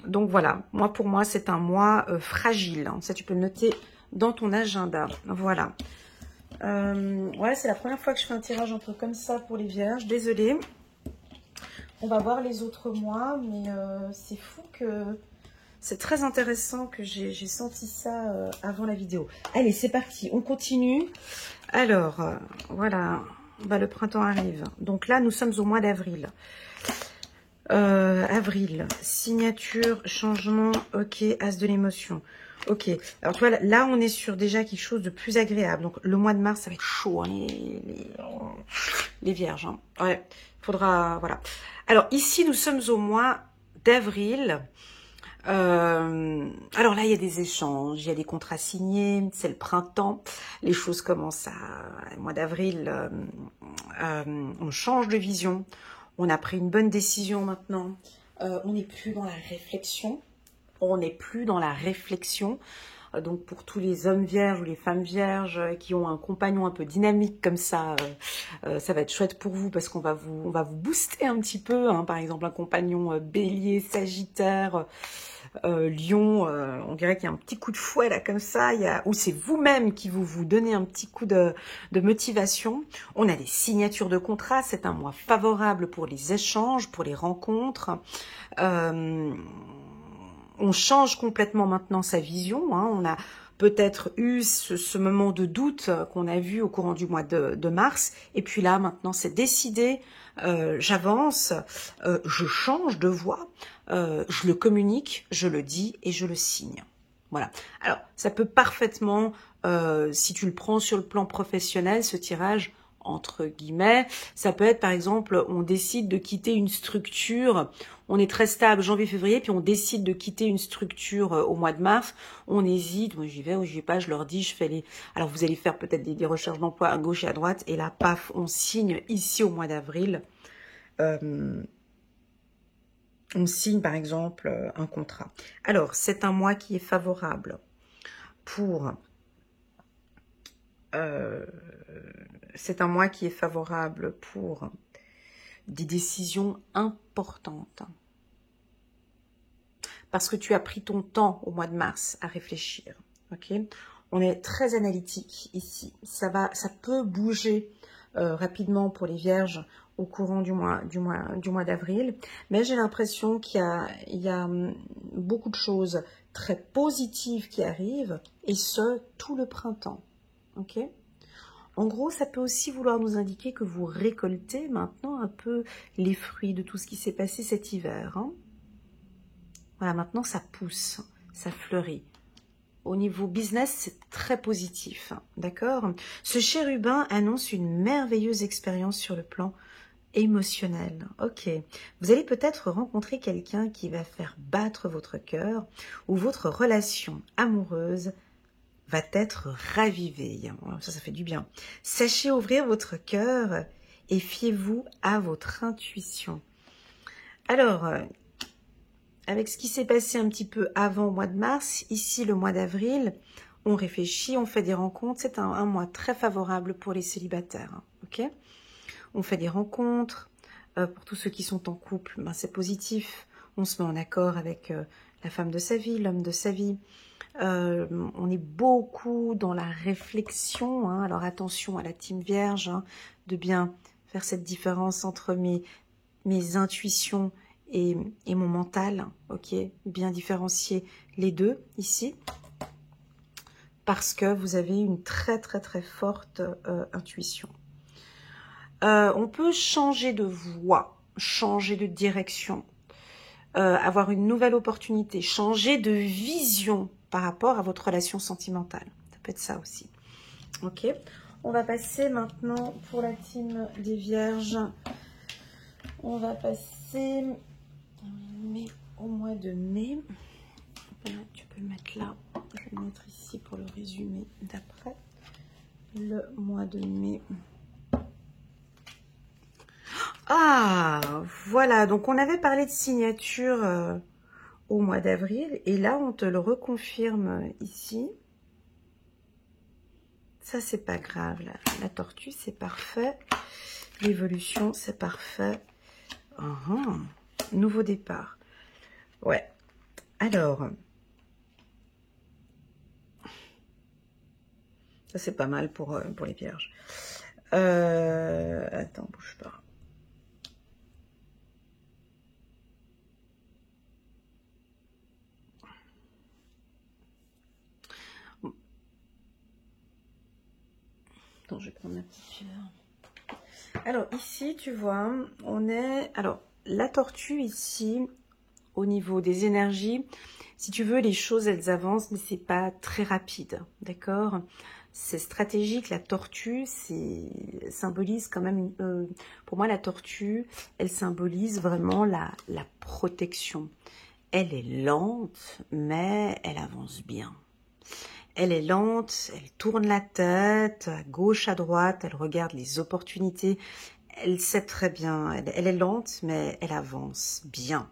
Donc voilà, pour moi, c'est un mois fragile. Hein. Ça, tu peux le noter dans ton agenda. Voilà. Ouais, c'est la première fois que je fais un tirage un peu comme ça pour les Vierges. Désolée. On va voir les autres mois, mais c'est fou que... C'est très intéressant que j'ai senti ça avant la vidéo. Allez, c'est parti, on continue. Alors, voilà, bah, le printemps arrive. Donc là, nous sommes au mois d'avril. Avril, signature, changement, ok, as de l'émotion. Ok, alors tu vois, là, on est sur déjà quelque chose de plus agréable. Donc, le mois de mars, ça va être chaud, hein, les vierges. Hein. Ouais, faudra, voilà. Alors, ici, nous sommes au mois d'avril. Alors là, il y a des échanges, il y a des contrats signés, c'est le printemps, les choses commencent au mois d'avril, on change de vision, on a pris une bonne décision maintenant, on n'est plus dans la réflexion, donc pour tous les hommes vierges ou les femmes vierges qui ont un compagnon un peu dynamique comme ça, ça va être chouette pour vous parce qu'on va vous booster un petit peu, hein, par exemple un compagnon bélier, sagittaire, Lion, on dirait qu'il y a un petit coup de fouet là comme ça, ou c'est vous-même qui vous donnez un petit coup de motivation. On a des signatures de contrats, c'est un mois favorable pour les échanges, pour les rencontres. On change complètement maintenant sa vision, hein. On a peut-être eu ce moment de doute qu'on a vu au courant du mois de mars, et puis là maintenant c'est décidé, j'avance, je change de voie, je le communique, je le dis et je le signe. Voilà. Alors, ça peut parfaitement, si tu le prends sur le plan professionnel, ce tirage, entre guillemets, ça peut être par exemple, on décide de quitter une structure, on est très stable janvier-février, puis on décide de quitter une structure au mois de mars, on hésite, moi j'y vais ou j'y vais pas, je leur dis, je fais les... Alors vous allez faire peut-être des recherches d'emploi à gauche et à droite, et là, paf, on signe ici au mois d'avril, on signe par exemple un contrat. Alors, c'est un mois qui est favorable pour... c'est un mois qui est favorable pour des décisions importantes. Parce que tu as pris ton temps au mois de mars à réfléchir. Ok, on est très analytique ici. Ça peut bouger rapidement pour les vierges au courant du mois d'avril. Mais j'ai l'impression qu'il y a beaucoup de choses très positives qui arrivent, et ce, tout le printemps. Ok ? En gros, ça peut aussi vouloir nous indiquer que vous récoltez maintenant un peu les fruits de tout ce qui s'est passé cet hiver. Hein. Voilà, maintenant ça pousse, ça fleurit. au niveau business, c'est très positif, hein, d'accord? Ce chérubin annonce une merveilleuse expérience sur le plan émotionnel. Ok. Vous allez peut-être rencontrer quelqu'un qui va faire battre votre cœur ou votre relation amoureuse va être ravivée. Ça fait du bien. Sachez ouvrir votre cœur et fiez-vous à votre intuition. Alors, avec ce qui s'est passé un petit peu avant au mois de mars, ici le mois d'avril, on réfléchit, on fait des rencontres. C'est un mois très favorable pour les célibataires. Hein, ok? On fait des rencontres. Pour tous ceux qui sont en couple, ben, c'est positif. On se met en accord avec la femme de sa vie, l'homme de sa vie. On est beaucoup dans la réflexion. Hein, alors attention à la team vierge, hein, de bien faire cette différence entre mes intuitions et mon mental. Ok, bien différencier les deux ici. Parce que vous avez une très très très forte intuition. On peut changer de voie, changer de direction, avoir une nouvelle opportunité, changer de vision par rapport à votre relation sentimentale. Ça peut être ça aussi. Ok. On va passer maintenant pour la team des Vierges. On va passer au mois de mai. Tu peux le mettre là. Je vais le mettre ici pour le résumé d'après. Le mois de mai. Ah, voilà, donc on avait parlé de signature au mois d'avril, et là on te le reconfirme ici. Ça c'est pas grave, la tortue c'est parfait, l'évolution c'est parfait. Nouveau départ. Ouais, alors, ça c'est pas mal pour les vierges. Attends, bouge pas. Je vais prendre ma petite pierre. Alors ici, tu vois, on est... Alors, la tortue ici, au niveau des énergies, si tu veux, les choses, elles avancent, mais c'est pas très rapide, d'accord? C'est stratégique, la tortue, symbolise quand même... pour moi, la tortue, elle symbolise vraiment la protection. Elle est lente, mais elle avance bien. Elle est lente, elle tourne la tête, à gauche, à droite, elle regarde les opportunités. Elle sait très bien, elle est lente, mais elle avance bien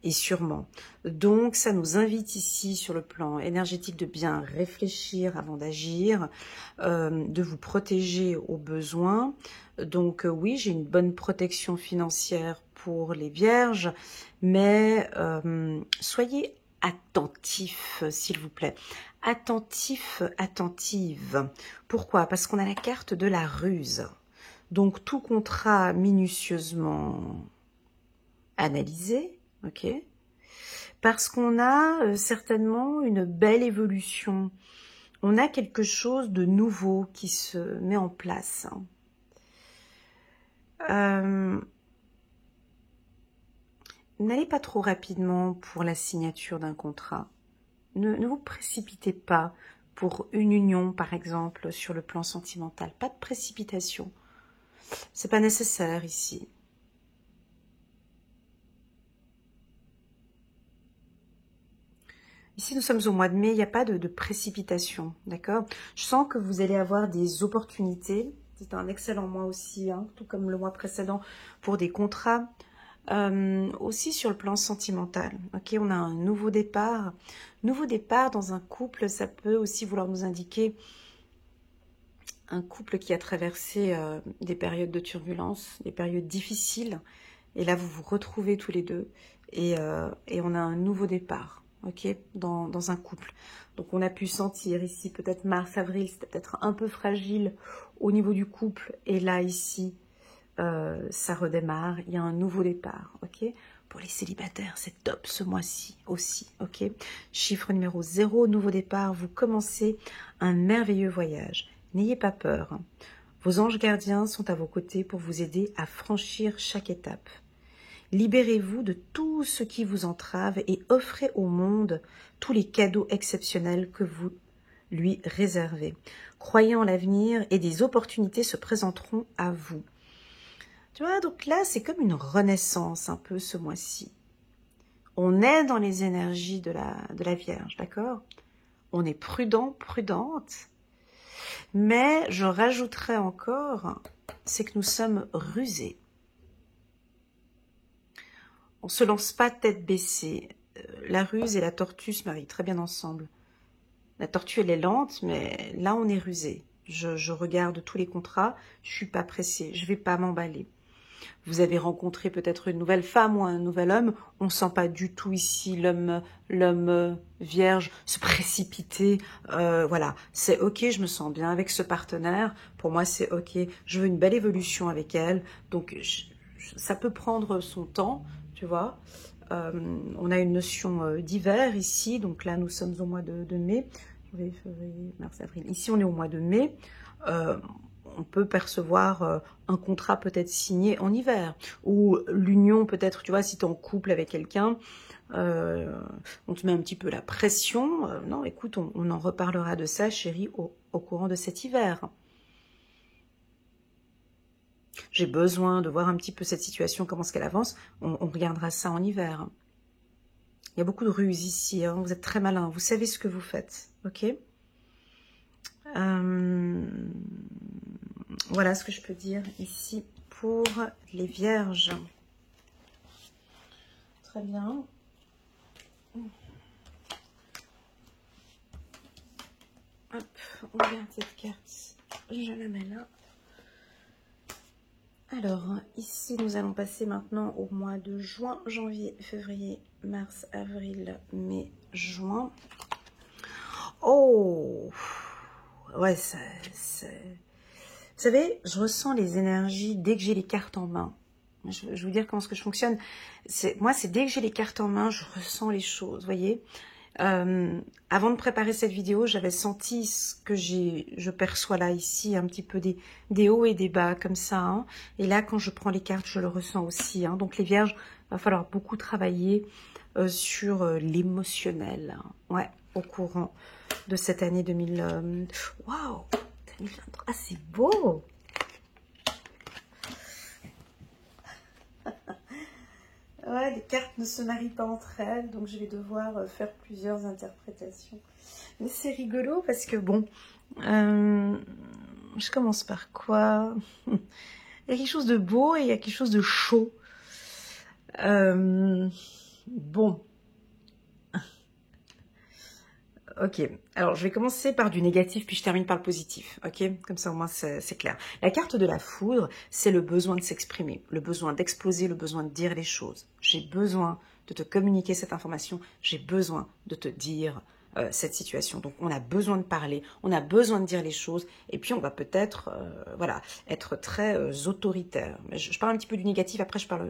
et sûrement. Donc, ça nous invite ici, sur le plan énergétique, de bien réfléchir avant d'agir, de vous protéger aux besoins. Donc, oui, j'ai une bonne protection financière pour les vierges, mais soyez attentif, s'il vous plaît. Attentif, attentive. Pourquoi? Parce qu'on a la carte de la ruse. Donc, tout contrat minutieusement analysé, ok? Parce qu'on a certainement une belle évolution. On a quelque chose de nouveau qui se met en place. N'allez pas trop rapidement pour la signature d'un contrat. Ne vous précipitez pas pour une union, par exemple, sur le plan sentimental. Pas de précipitation. C'est pas nécessaire ici. Ici, nous sommes au mois de mai, il n'y a pas de précipitation, d'accord? Je sens que vous allez avoir des opportunités. C'est un excellent mois aussi, hein, tout comme le mois précédent, pour des contrats. Aussi sur le plan sentimental, ok, on a un nouveau départ. Nouveau départ dans un couple, ça peut aussi vouloir nous indiquer un couple qui a traversé des périodes de turbulence, des périodes difficiles, et là vous vous retrouvez tous les deux, et on a un nouveau départ, ok, dans un couple. Donc on a pu sentir ici, peut-être mars, avril, c'était peut-être un peu fragile au niveau du couple, et là ici, ça redémarre, il y a un nouveau départ, ok? Pour les célibataires, c'est top ce mois-ci aussi, ok? Chiffre numéro 0, nouveau départ, vous commencez un merveilleux voyage. N'ayez pas peur. Vos anges gardiens sont à vos côtés pour vous aider à franchir chaque étape. Libérez-vous de tout ce qui vous entrave et offrez au monde tous les cadeaux exceptionnels que vous lui réservez. Croyez en l'avenir et des opportunités se présenteront à vous. Tu vois, donc là, c'est comme une renaissance un peu ce mois-ci. On est dans les énergies de la Vierge, d'accord? On est prudent, prudente. Mais je rajouterais encore, c'est que nous sommes rusés. On ne se lance pas tête baissée. La ruse et la tortue se marient très bien ensemble. La tortue, elle est lente, mais là, on est rusé. Je regarde tous les contrats, je ne suis pas pressée, je ne vais pas m'emballer. Vous avez rencontré peut-être une nouvelle femme ou un nouvel homme, on ne sent pas du tout ici l'homme vierge se précipiter. Voilà, c'est ok, je me sens bien avec ce partenaire. Pour moi, c'est ok, je veux une belle évolution avec elle. Donc, ça peut prendre son temps, tu vois. On a une notion d'hiver ici, donc là, nous sommes au mois de mai. Février, mars, avril. Ici, on est au mois de mai. On peut percevoir un contrat peut-être signé en hiver, ou l'union peut-être, tu vois, si tu es en couple avec quelqu'un, on te met un petit peu la pression. Non, écoute, on en reparlera de ça, chérie, au courant de cet hiver. J'ai besoin de voir un petit peu cette situation, comment est-ce qu'elle avance, on regardera ça en hiver. Il y a beaucoup de ruses ici, hein. Vous êtes très malin, vous savez ce que vous faites, ok? Voilà ce que je peux dire ici pour les vierges. Très bien. Hop, on regarde cette carte. Je la mets là. Alors, ici, nous allons passer maintenant au mois de juin, janvier, février, mars, avril, mai, juin. Oh! Ouais, c'est... Vous savez, je ressens les énergies dès que j'ai les cartes en main. Je vais vous dire comment est-ce que je fonctionne. Moi, c'est dès que j'ai les cartes en main, je ressens les choses, vous voyez. Avant de préparer cette vidéo, j'avais senti ce que je perçois là, ici, un petit peu des hauts et des bas, comme ça. Hein. Et là, quand je prends les cartes, je le ressens aussi. Hein. Donc, les vierges, il va falloir beaucoup travailler sur l'émotionnel. Hein. Ouais, au courant de cette année 2000. Waouh! 2023, ah, c'est beau! Ouais, les cartes ne se marient pas entre elles, donc je vais devoir faire plusieurs interprétations. Mais c'est rigolo parce que bon, je commence par quoi? Il y a quelque chose de beau et il y a quelque chose de chaud. Bon. Ok, alors je vais commencer par du négatif, puis je termine par le positif, ok? Comme ça au moins c'est clair. La carte de la foudre, c'est le besoin de s'exprimer, le besoin d'exploser, le besoin de dire les choses. J'ai besoin de te communiquer cette information, j'ai besoin de te dire cette situation. Donc on a besoin de parler, on a besoin de dire les choses, et puis on va peut-être voilà, être très autoritaire. Mais je parle un petit peu du négatif, après je parle...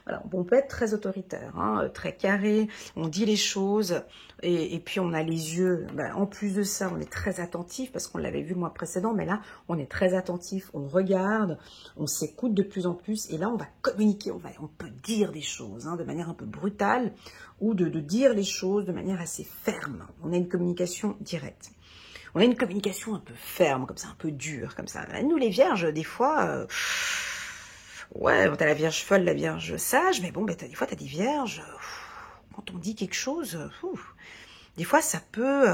voilà, bon, on peut être très autoritaire, hein, très carré, on dit les choses, et puis on a les yeux, ben, en plus de ça, on est très attentif, parce qu'on l'avait vu le mois précédent, mais là, on est très attentif, on regarde, on s'écoute de plus en plus, et là, on va communiquer, on peut dire des choses, hein, de manière un peu brutale, ou de dire les choses de manière assez ferme. On a une communication directe. On a une communication un peu ferme, comme ça, un peu dure, comme ça. Nous, les vierges, des fois... ouais, t'as la vierge folle, la vierge sage, mais bon, ben, des fois, t'as des vierges... quand on dit quelque chose... des fois, ça peut...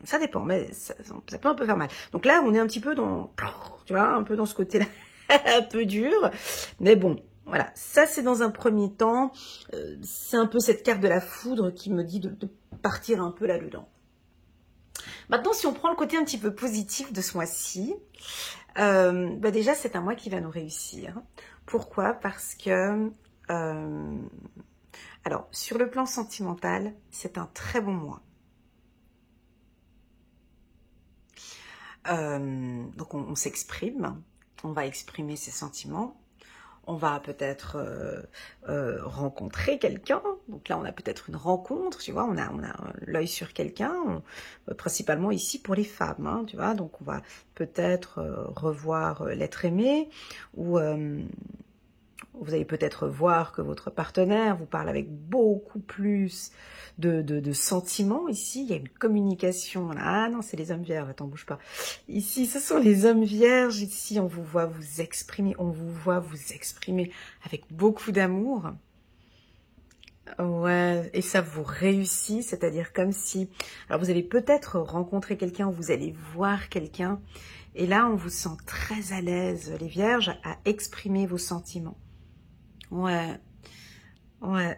ça dépend, mais ça peut un peu faire mal. Donc là, on est un petit peu dans... tu vois, un peu dans ce côté-là, un peu dur. Mais bon, voilà. Ça, c'est dans un premier temps. C'est un peu cette carte de la foudre qui me dit de partir un peu là-dedans. Maintenant, si on prend le côté un petit peu positif de ce mois-ci, bah déjà, c'est un mois qui va nous réussir. Pourquoi? Parce que... alors, sur le plan sentimental, c'est un très bon mois. Donc, on s'exprime, on va exprimer ses sentiments, on va peut-être rencontrer quelqu'un. Donc là, on a peut-être une rencontre, tu vois, on a l'œil sur quelqu'un, principalement ici pour les femmes, hein, tu vois. Donc, on va peut-être revoir l'être aimé ou... vous allez peut-être voir que votre partenaire vous parle avec beaucoup plus de sentiments. Ici, il y a une communication. Ah non, c'est les hommes vierges, attends, bouge pas. Ici, ce sont les hommes vierges. Ici, on vous voit vous exprimer, avec beaucoup d'amour. Ouais, et ça vous réussit, c'est-à-dire comme si... Alors, vous allez peut-être rencontrer quelqu'un, vous allez voir quelqu'un, et là, on vous sent très à l'aise, les vierges, à exprimer vos sentiments. Ouais, ouais.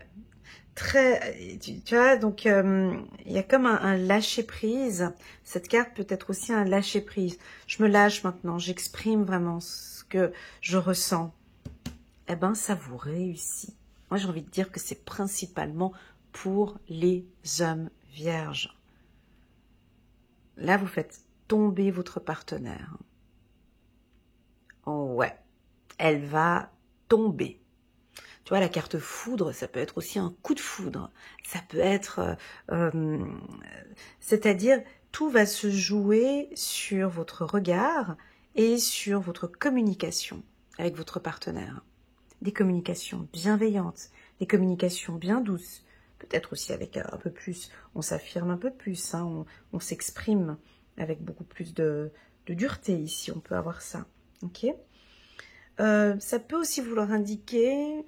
Très, tu vois, donc il y a comme un lâcher-prise. Cette carte peut être aussi un lâcher-prise. Je me lâche maintenant, j'exprime vraiment ce que je ressens. Eh ben, ça vous réussit. Moi, j'ai envie de dire que c'est principalement pour les hommes vierges. Là, vous faites tomber votre partenaire. Oh ouais, elle va tomber. Tu vois, la carte foudre, ça peut être aussi un coup de foudre. Ça peut être... c'est-à-dire, tout va se jouer sur votre regard et sur votre communication avec votre partenaire. Des communications bienveillantes, des communications bien douces. Peut-être aussi avec un peu plus, on s'affirme un peu plus, hein, on s'exprime avec beaucoup plus de dureté ici, on peut avoir ça. Ok. Ça peut aussi vouloir indiquer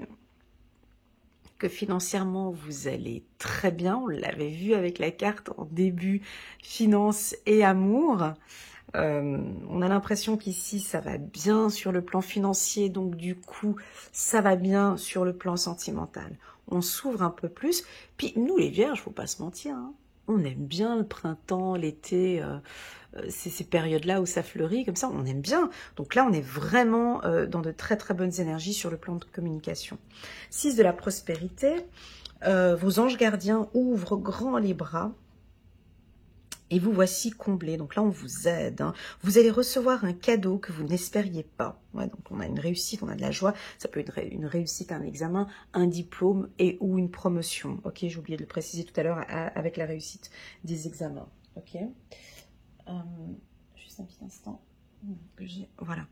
que financièrement, vous allez très bien. On l'avait vu avec la carte en début, finance et amour. On a l'impression qu'ici, ça va bien sur le plan financier, donc du coup, ça va bien sur le plan sentimental. On s'ouvre un peu plus. Puis nous, les vierges, faut pas se mentir, hein, on aime bien le printemps, l'été, c'est ces périodes-là où ça fleurit, comme ça, on aime bien. Donc là, on est vraiment dans de très très bonnes énergies sur le plan de communication. 6 de la prospérité, vos anges gardiens ouvrent grand les bras. Et vous voici comblés. Donc là, on vous aide. Hein. Vous allez recevoir un cadeau que vous n'espériez pas. Ouais, donc on a une réussite, on a de la joie. Ça peut être une réussite, un examen, un diplôme et ou une promotion. Ok, j'ai oublié de le préciser tout à l'heure avec la réussite des examens. Ok. Juste un petit instant. Voilà.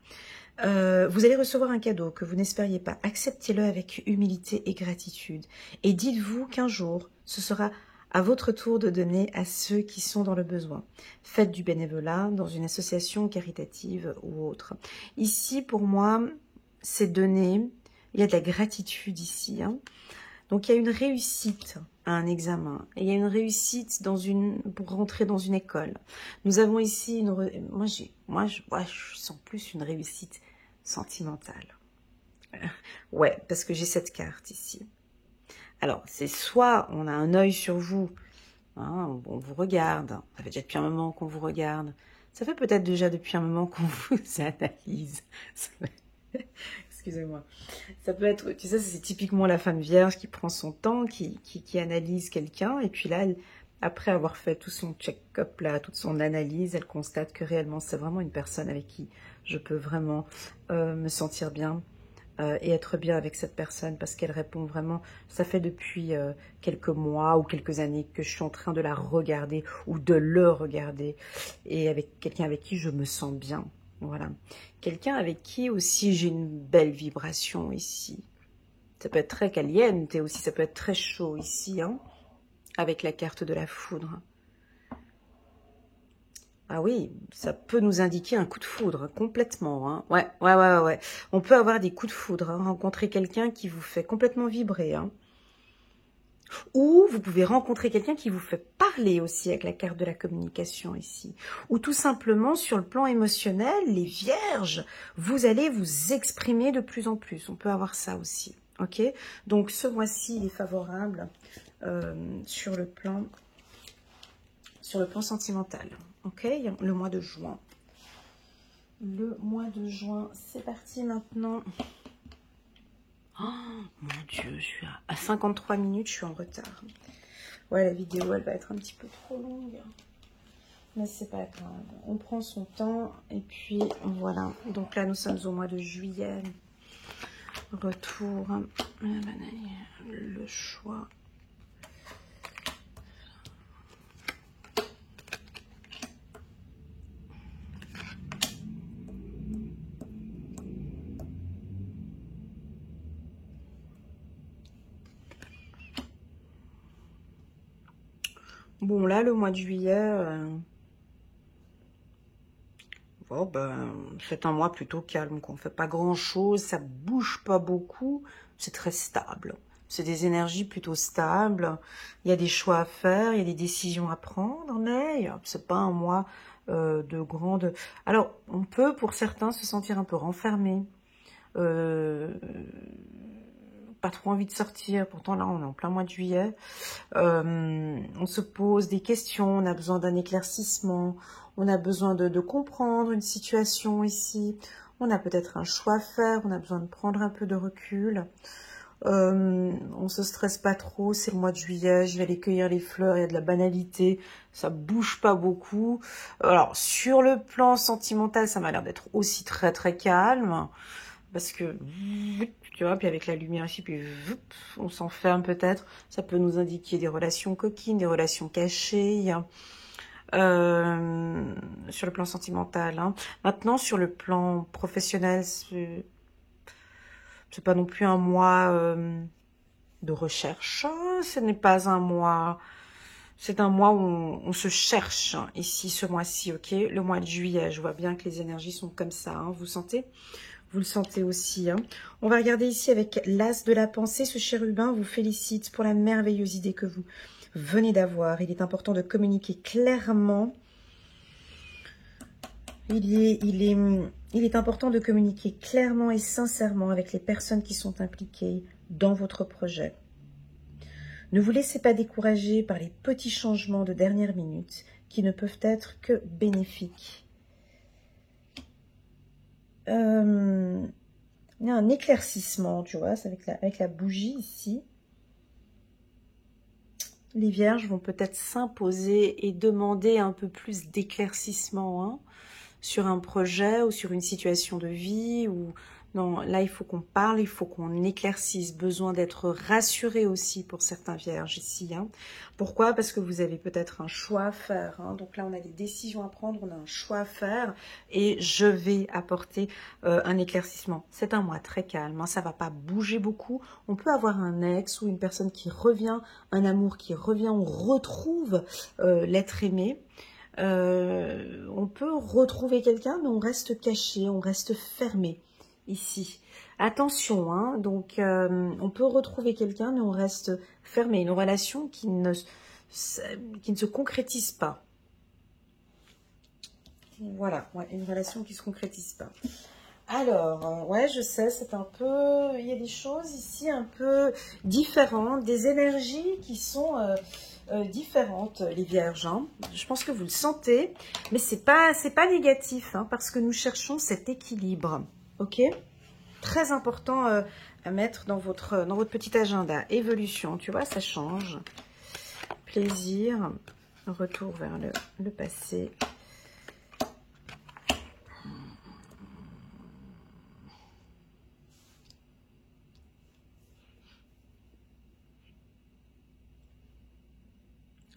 Vous allez recevoir un cadeau que vous n'espériez pas. Acceptez-le avec humilité et gratitude. Et dites-vous qu'un jour, ce sera à votre tour de donner à ceux qui sont dans le besoin. Faites du bénévolat dans une association caritative ou autre. Ici, pour moi, c'est donner. Il y a de la gratitude ici. Hein. Donc, il y a une réussite à un examen. Et il y a une réussite pour rentrer dans une école. Nous avons ici moi, je sens plus une réussite sentimentale. Ouais, parce que j'ai cette carte ici. Alors, c'est soit on a un œil sur vous, hein, on vous regarde, ça fait déjà depuis un moment qu'on vous regarde, ça fait peut-être déjà depuis un moment qu'on vous analyse. Excusez-moi. Ça peut être, tu sais, c'est typiquement la femme vierge qui prend son temps, qui analyse quelqu'un, et puis là, après avoir fait tout son check-up, là, toute son analyse, elle constate que réellement, c'est vraiment une personne avec qui je peux vraiment me sentir bien. Et être bien avec cette personne parce qu'elle répond vraiment, ça fait depuis quelques mois ou quelques années que je suis en train de la regarder ou de le regarder et avec quelqu'un avec qui je me sens bien, voilà. Quelqu'un avec qui aussi j'ai une belle vibration ici. Ça peut être très caliente et aussi ça peut être très chaud ici, hein, avec la carte de la foudre. Ah oui, ça peut nous indiquer un coup de foudre, complètement. Hein. Ouais. On peut avoir des coups de foudre, hein, rencontrer quelqu'un qui vous fait complètement vibrer. Hein. Ou vous pouvez rencontrer quelqu'un qui vous fait parler aussi avec la carte de la communication ici. Ou tout simplement, sur le plan émotionnel, les vierges, vous allez vous exprimer de plus en plus. On peut avoir ça aussi. Ok. Donc ce mois-ci, il est favorable sur le plan sentimental. Ok, le mois de juin. Le mois de juin, c'est parti maintenant. Oh mon Dieu, je suis à 53 minutes, je suis en retard. Ouais, la vidéo, elle va être un petit peu trop longue. Mais c'est pas grave. On prend son temps et puis voilà. Donc là, nous sommes au mois de juillet. Retour. Le choix. Bon, là, le mois de juillet, bon, ben, c'est un mois plutôt calme, qu'on ne fait pas grand-chose, ça bouge pas beaucoup, c'est très stable. C'est des énergies plutôt stables, il y a des choix à faire, il y a des décisions à prendre, mais c'est pas un mois de grande... Alors, on peut, pour certains, se sentir un peu renfermé, euh, pas trop envie de sortir, pourtant là, on est en plein mois de juillet. On se pose des questions, on a besoin d'un éclaircissement, on a besoin de comprendre une situation ici, on a peut-être un choix à faire, on a besoin de prendre un peu de recul. On se stresse pas trop, c'est le mois de juillet, je vais aller cueillir les fleurs, il y a de la banalité, ça bouge pas beaucoup. Alors, sur le plan sentimental, ça m'a l'air d'être aussi très très calme, parce que, tu vois, puis avec la lumière ici, puis on s'enferme peut-être, ça peut nous indiquer des relations coquines, des relations cachées, sur le plan sentimental. Hein. Maintenant, sur le plan professionnel, c'est pas non plus un mois de recherche, ce n'est pas un mois... C'est un mois où on se cherche, hein, ici, ce mois-ci, ok? Le mois de juillet, je vois bien que les énergies sont comme ça, hein, vous sentez? Vous le sentez aussi. Hein. On va regarder ici avec l'as de la pensée. Ce chérubin vous félicite pour la merveilleuse idée que vous venez d'avoir. Il est important de communiquer clairement. Il est important de communiquer clairement et sincèrement avec les personnes qui sont impliquées dans votre projet. Ne vous laissez pas décourager par les petits changements de dernière minute qui ne peuvent être que bénéfiques. Il y a un éclaircissement, tu vois, avec la bougie ici. Les vierges vont peut-être s'imposer et demander un peu plus d'éclaircissement hein, sur un projet ou sur une situation de vie. Ou non, là, il faut qu'on parle, il faut qu'on éclaircisse. Besoin d'être rassuré aussi pour certains vierges ici. Hein. Pourquoi? Parce que vous avez peut-être un choix à faire. Hein. Donc là, on a des décisions à prendre, on a un choix à faire. Et je vais apporter un éclaircissement. C'est un mois très calme, hein, ça ne va pas bouger beaucoup. On peut avoir un ex ou une personne qui revient, un amour qui revient, on retrouve l'être aimé. On peut retrouver quelqu'un, mais on reste caché, on reste fermé. Ici. Attention, hein, donc on peut retrouver quelqu'un, mais on reste fermé. Une relation qui ne se concrétise pas. Voilà, ouais, une relation qui ne se concrétise pas. Alors, ouais, je sais, c'est un peu... Il y a des choses ici un peu différentes, des énergies qui sont différentes, les vierges. Hein. Je pense que vous le sentez, mais c'est pas négatif, hein, parce que nous cherchons cet équilibre. Ok, très important à mettre dans votre petit agenda. Évolution, tu vois, ça change. Plaisir, retour vers le passé.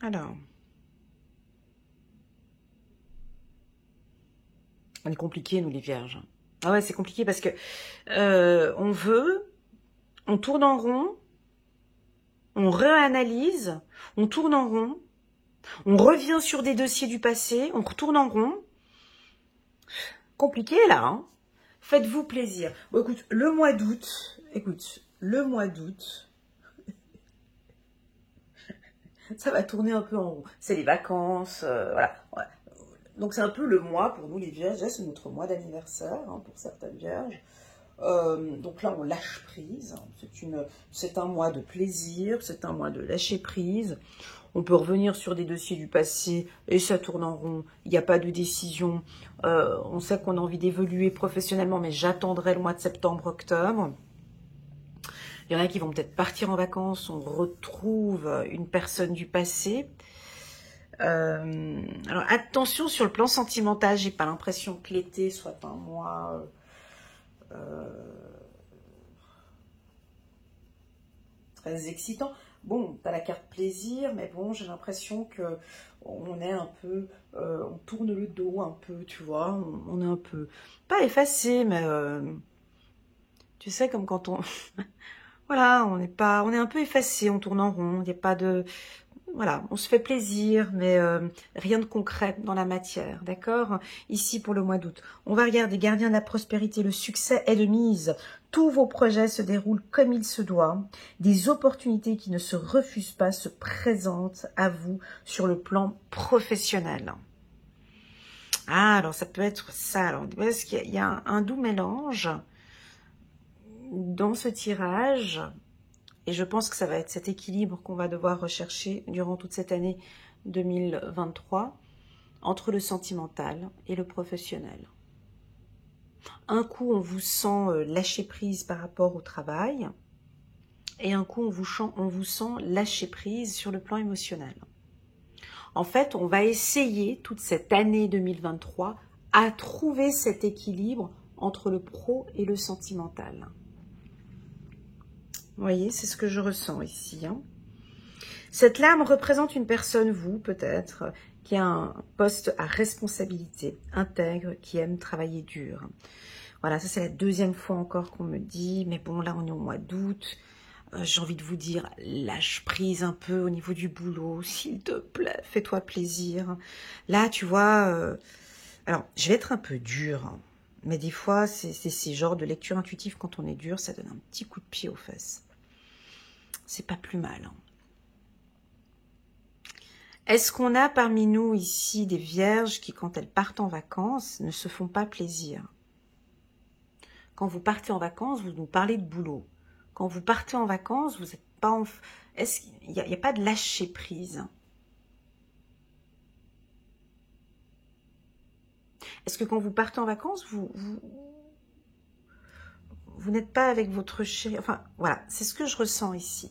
Alors, on est compliqué, nous les vierges. Ah ouais, c'est compliqué parce que on tourne en rond, on réanalyse, on tourne en rond, on revient sur des dossiers du passé, on retourne en rond. Compliqué là, hein. Faites-vous plaisir. Bon, écoute, le mois d'août, ça va tourner un peu en rond. C'est les vacances, voilà. Ouais. Donc c'est un peu le mois pour nous les vierges, c'est notre mois d'anniversaire hein, pour certaines vierges. Donc là on lâche prise, c'est un mois de plaisir, c'est un mois de lâcher prise. On peut revenir sur des dossiers du passé et ça tourne en rond, il n'y a pas de décision. On sait qu'on a envie d'évoluer professionnellement, mais j'attendrai le mois de septembre-octobre. Il y en a qui vont peut-être partir en vacances, on retrouve une personne du passé. Alors attention sur le plan sentimental, j'ai pas l'impression que l'été soit un mois très excitant. Bon, t'as la carte plaisir, mais bon, j'ai l'impression que on est un peu, on tourne le dos un peu, tu vois, on est un peu, pas effacé, mais tu sais, comme quand on, voilà, on est un peu effacé, on tourne en rond, il n'y a pas de, voilà, on se fait plaisir, mais rien de concret dans la matière, d'accord? Ici, pour le mois d'août. On va regarder, gardien de la prospérité, le succès est de mise. Tous vos projets se déroulent comme il se doit. Des opportunités qui ne se refusent pas se présentent à vous sur le plan professionnel. Ah, alors ça peut être ça. Alors, parce qu'il y a un doux mélange dans ce tirage. Et je pense que ça va être cet équilibre qu'on va devoir rechercher durant toute cette année 2023 entre le sentimental et le professionnel. Un coup, on vous sent lâcher prise par rapport au travail et un coup, on vous sent lâcher prise sur le plan émotionnel. En fait, on va essayer toute cette année 2023 à trouver cet équilibre entre le pro et le sentimental. Vous voyez, c'est ce que je ressens ici. Hein. Cette lame représente une personne, vous peut-être, qui a un poste à responsabilité, intègre, qui aime travailler dur. Voilà, ça c'est la deuxième fois encore qu'on me dit, mais bon, là on est au mois d'août, j'ai envie de vous dire, lâche prise un peu au niveau du boulot, s'il te plaît, fais-toi plaisir. Là, tu vois, alors, je vais être un peu dure, hein, mais des fois, c'est ces genres de lecture intuitive, quand on est dur, ça donne un petit coup de pied aux fesses. C'est pas plus mal. Hein. Est-ce qu'on a parmi nous ici des vierges qui, quand elles partent en vacances, ne se font pas plaisir? Quand vous partez en vacances, vous nous parlez de boulot. Quand vous partez en vacances, vous n'êtes pas en... Est-ce qu'il n'y a pas de lâcher prise? Est-ce que quand vous partez en vacances, vous n'êtes pas avec votre chéri? Enfin, voilà, c'est ce que je ressens ici.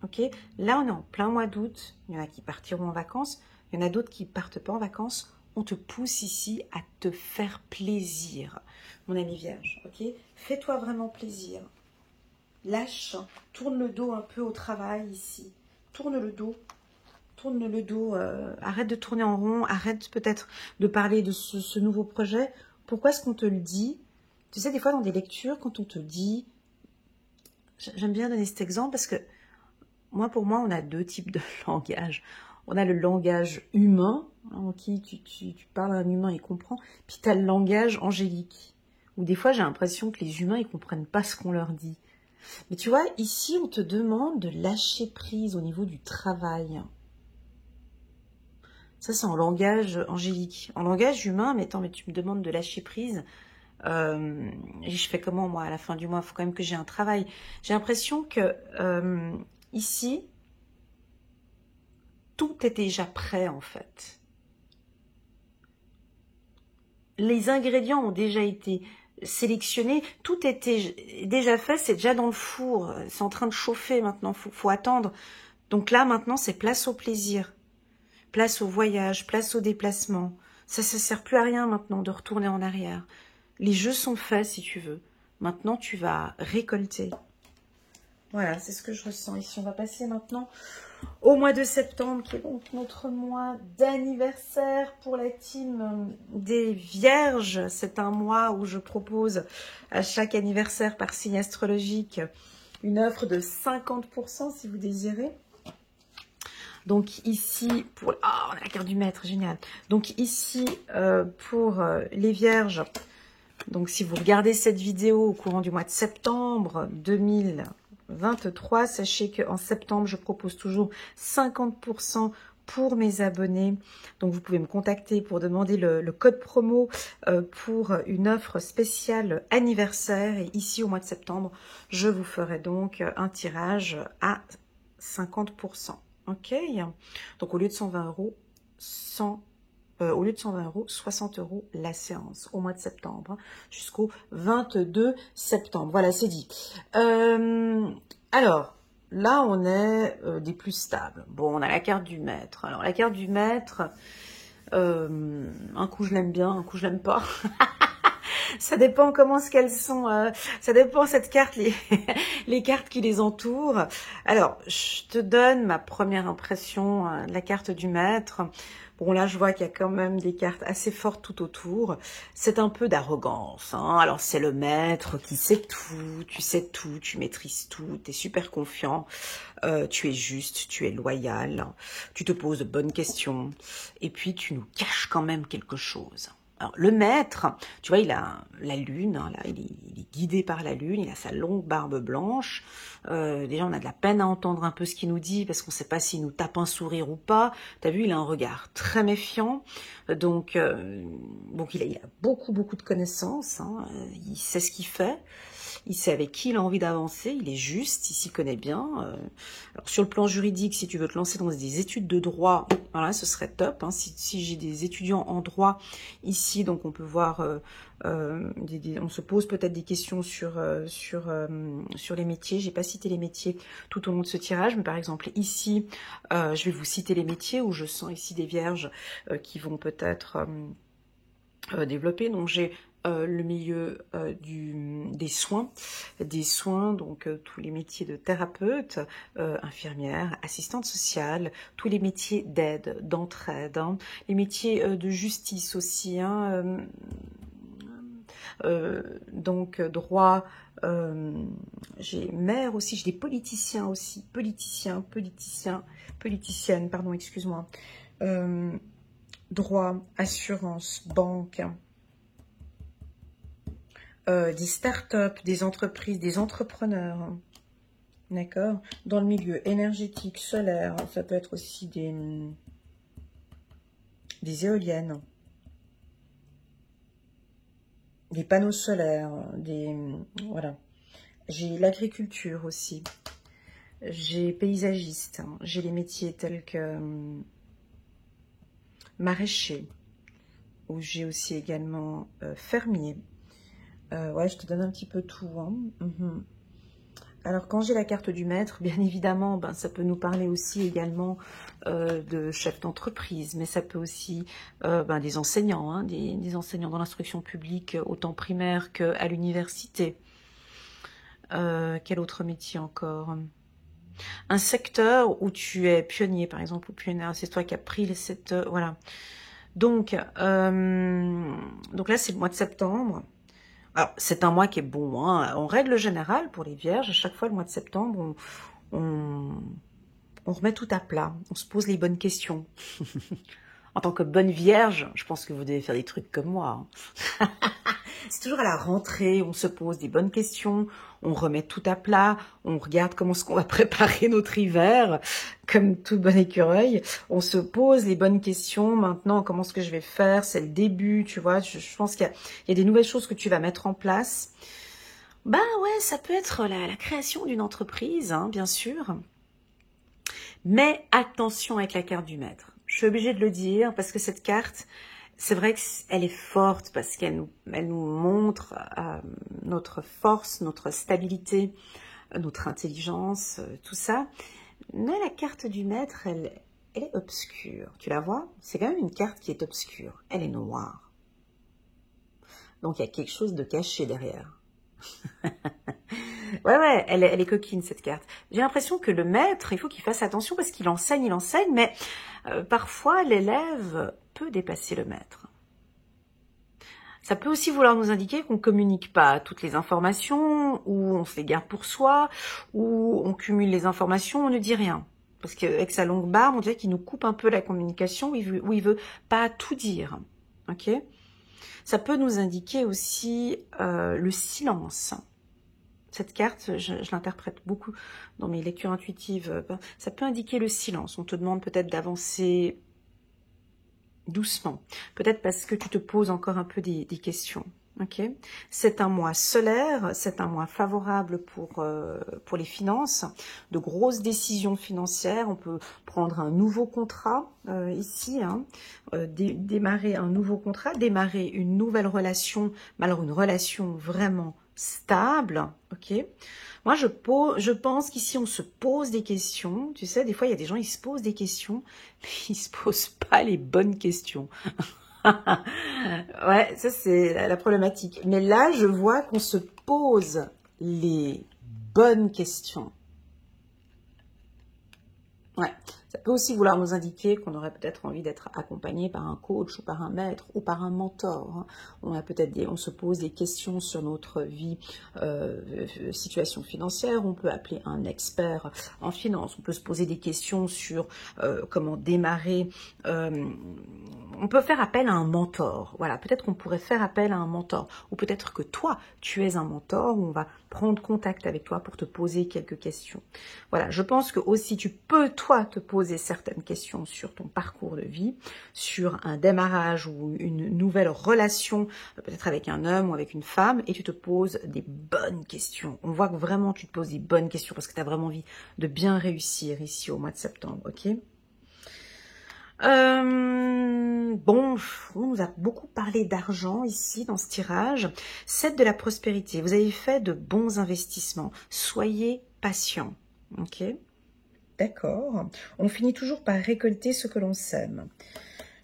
Ok, là, on est en plein mois d'août. Il y en a qui partiront en vacances. Il y en a d'autres qui ne partent pas en vacances. On te pousse ici à te faire plaisir, mon ami vierge. Ok, fais-toi vraiment plaisir. Lâche, tourne le dos un peu au travail ici. Tourne le dos. Tourne le dos. Arrête de tourner en rond. Arrête peut-être de parler de ce nouveau projet. Pourquoi est-ce qu'on te le dit? Tu sais, des fois, dans des lectures, quand on te dit... J'aime bien donner cet exemple parce que pour moi, on a deux types de langage. On a le langage humain, en qui tu parles à un humain, il comprend. Puis tu as le langage angélique, où des fois, j'ai l'impression que les humains, ils comprennent pas ce qu'on leur dit. Mais tu vois, ici, on te demande de lâcher prise au niveau du travail. Ça, c'est en langage angélique. En langage humain, mais attends, mais tu me demandes de lâcher prise. Je fais comment, moi, à la fin du mois? Il faut quand même que j'ai un travail. J'ai l'impression que... ici, tout est déjà prêt en fait. Les ingrédients ont déjà été sélectionnés, tout était déjà fait, c'est déjà dans le four, c'est en train de chauffer maintenant, faut attendre. Donc là maintenant c'est place au plaisir, place au voyage, place au déplacement. Ça sert plus à rien maintenant de retourner en arrière. Les jeux sont faits si tu veux. Maintenant tu vas récolter. Voilà, c'est ce que je ressens ici. On va passer maintenant au mois de septembre, qui est donc notre mois d'anniversaire pour la team des Vierges. C'est un mois où je propose à chaque anniversaire par signe astrologique une offre de 50% si vous désirez. Donc ici, pour... Ah, on a la carte du maître, génial. Donc ici, pour les Vierges, donc si vous regardez cette vidéo au courant du mois de septembre 2023, sachez qu'en septembre, je propose toujours 50% pour mes abonnés. Donc, vous pouvez me contacter pour demander le code promo pour une offre spéciale anniversaire. Et ici, au mois de septembre, je vous ferai donc un tirage à 50%. OK? Donc, au lieu de 120 euros, au lieu de 120 euros, 60 euros la séance au mois de septembre jusqu'au 22 septembre. Voilà, c'est dit. Alors, là, on est des plus stables. Bon, on a la carte du maître. Alors, la carte du maître, un coup, je l'aime bien, un coup, je l'aime pas. Ça dépend comment ce qu'elles sont. Ça dépend cette carte, les cartes qui les entourent. Alors, je te donne ma première impression de la carte du maître. Bon, là, je vois qu'il y a quand même des cartes assez fortes tout autour. C'est un peu d'arrogance, hein. Alors, c'est le maître qui sait tout, tu sais tout, tu maîtrises tout, tu es super confiant, tu es juste, tu es loyal, tu te poses de bonnes questions, et puis tu nous caches quand même quelque chose. Alors, le maître, tu vois, il a la lune, hein, là, il est guidé par la lune, il a sa longue barbe blanche. Déjà, on a de la peine à entendre un peu ce qu'il nous dit, parce qu'on ne sait pas s'il nous tape un sourire ou pas. Tu as vu, il a un regard très méfiant. Donc il a beaucoup de connaissances, hein. Il sait ce qu'il fait. Il sait avec qui il a envie d'avancer, il est juste, il s'y connaît bien. Alors sur le plan juridique, si tu veux te lancer dans des études de droit, voilà, ce serait top, hein. Si j'ai des étudiants en droit ici, donc on peut voir, on se pose peut-être des questions sur les métiers. J'ai pas cité les métiers tout au long de ce tirage, mais par exemple ici, je vais vous citer les métiers où je sens ici des vierges qui vont peut-être développer. Donc j'ai le milieu des soins, donc tous les métiers de thérapeute, infirmière, assistante sociale, tous les métiers d'aide, d'entraide, hein, les métiers de justice aussi, hein, donc droit, j'ai maire aussi, j'ai des politiciens aussi, politiciennes, pardon, excuse-moi, droit, assurance, banque, des startups, des entreprises, des entrepreneurs, d'accord. Dans le milieu énergétique, solaire, ça peut être aussi des éoliennes, des panneaux solaires, voilà. J'ai l'agriculture aussi, j'ai paysagiste, hein. J'ai les métiers tels que maraîcher, où j'ai aussi également fermier. Ouais, je te donne un petit peu tout, hein. Alors, quand j'ai la carte du maître, bien évidemment, ben, ça peut nous parler aussi également de chefs d'entreprise, mais ça peut aussi des enseignants, hein, des enseignants dans l'instruction publique, autant primaire qu'à l'université. Quel autre métier encore? Un secteur où tu es pionnier, par exemple, ou pionnière, c'est toi qui as pris cette... voilà. Donc là, c'est le mois de septembre. Alors, c'est un mois qui est bon, hein. En règle générale, pour les vierges, à chaque fois, le mois de septembre, on remet tout à plat. On se pose les bonnes questions. En tant que bonne vierge, je pense que vous devez faire des trucs comme moi, hein. C'est toujours à la rentrée, on se pose des bonnes questions, on remet tout à plat, on regarde comment est-ce qu'on va préparer notre hiver, comme tout bon écureuil. On se pose les bonnes questions. Maintenant, comment est-ce que je vais faire? C'est le début, tu vois. Je pense qu'il y a des nouvelles choses que tu vas mettre en place. Ben ouais, ça peut être la création d'une entreprise, hein, bien sûr. Mais attention avec la carte du maître. Je suis obligée de le dire parce que cette carte... C'est vrai qu'elle est forte parce qu'elle nous montre notre force, notre stabilité, notre intelligence, tout ça. Mais la carte du maître, elle est obscure. Tu la vois? C'est quand même une carte qui est obscure. Elle est noire. Donc il y a quelque chose de caché derrière. Ouais, elle est coquine cette carte. J'ai l'impression que le maître, il faut qu'il fasse attention parce qu'il enseigne, mais parfois l'élève peut dépasser le maître. Ça peut aussi vouloir nous indiquer qu'on ne communique pas toutes les informations, ou on se les garde pour soi, ou on cumule les informations, on ne dit rien. Parce qu'avec sa longue barbe, on dirait qu'il nous coupe un peu la communication, où il veut pas tout dire. Ok ? Ça peut nous indiquer aussi le silence. Cette carte, je l'interprète beaucoup dans mes lectures intuitives. Ça peut indiquer le silence. On te demande peut-être d'avancer doucement. Peut-être parce que tu te poses encore un peu des questions. Okay. C'est un mois solaire, c'est un mois favorable pour les finances, de grosses décisions financières. On peut prendre un nouveau contrat ici, hein, démarrer un nouveau contrat, démarrer une nouvelle relation, mais alors une relation vraiment stable, ok. Moi, je pense qu'ici, on se pose des questions. Tu sais, des fois, il y a des gens, ils se posent des questions, mais ils se posent pas les bonnes questions. Ouais, ça, c'est la problématique. Mais là, je vois qu'on se pose les bonnes questions. Ouais, Ça peut aussi vouloir nous indiquer qu'on aurait peut-être envie d'être accompagné par un coach ou par un maître ou par un mentor. On se pose des questions sur notre vie, situation financière. On peut appeler un expert en finance. On peut se poser des questions sur comment démarrer. On peut faire appel à un mentor. Voilà, peut-être qu'on pourrait faire appel à un mentor. Ou peut-être que toi, tu es un mentor où on va prendre contact avec toi pour te poser quelques questions. Voilà, je pense que aussi tu peux, toi, te poser certaines questions sur ton parcours de vie, sur un démarrage ou une nouvelle relation, peut-être avec un homme ou avec une femme, et tu te poses des bonnes questions. On voit que vraiment tu te poses des bonnes questions parce que tu as vraiment envie de bien réussir ici au mois de septembre, ok ? Bon, on nous a beaucoup parlé d'argent ici dans ce tirage. 7 de la prospérité. Vous avez fait de bons investissements. Soyez patient. Ok ? D'accord. On finit toujours par récolter ce que l'on sème.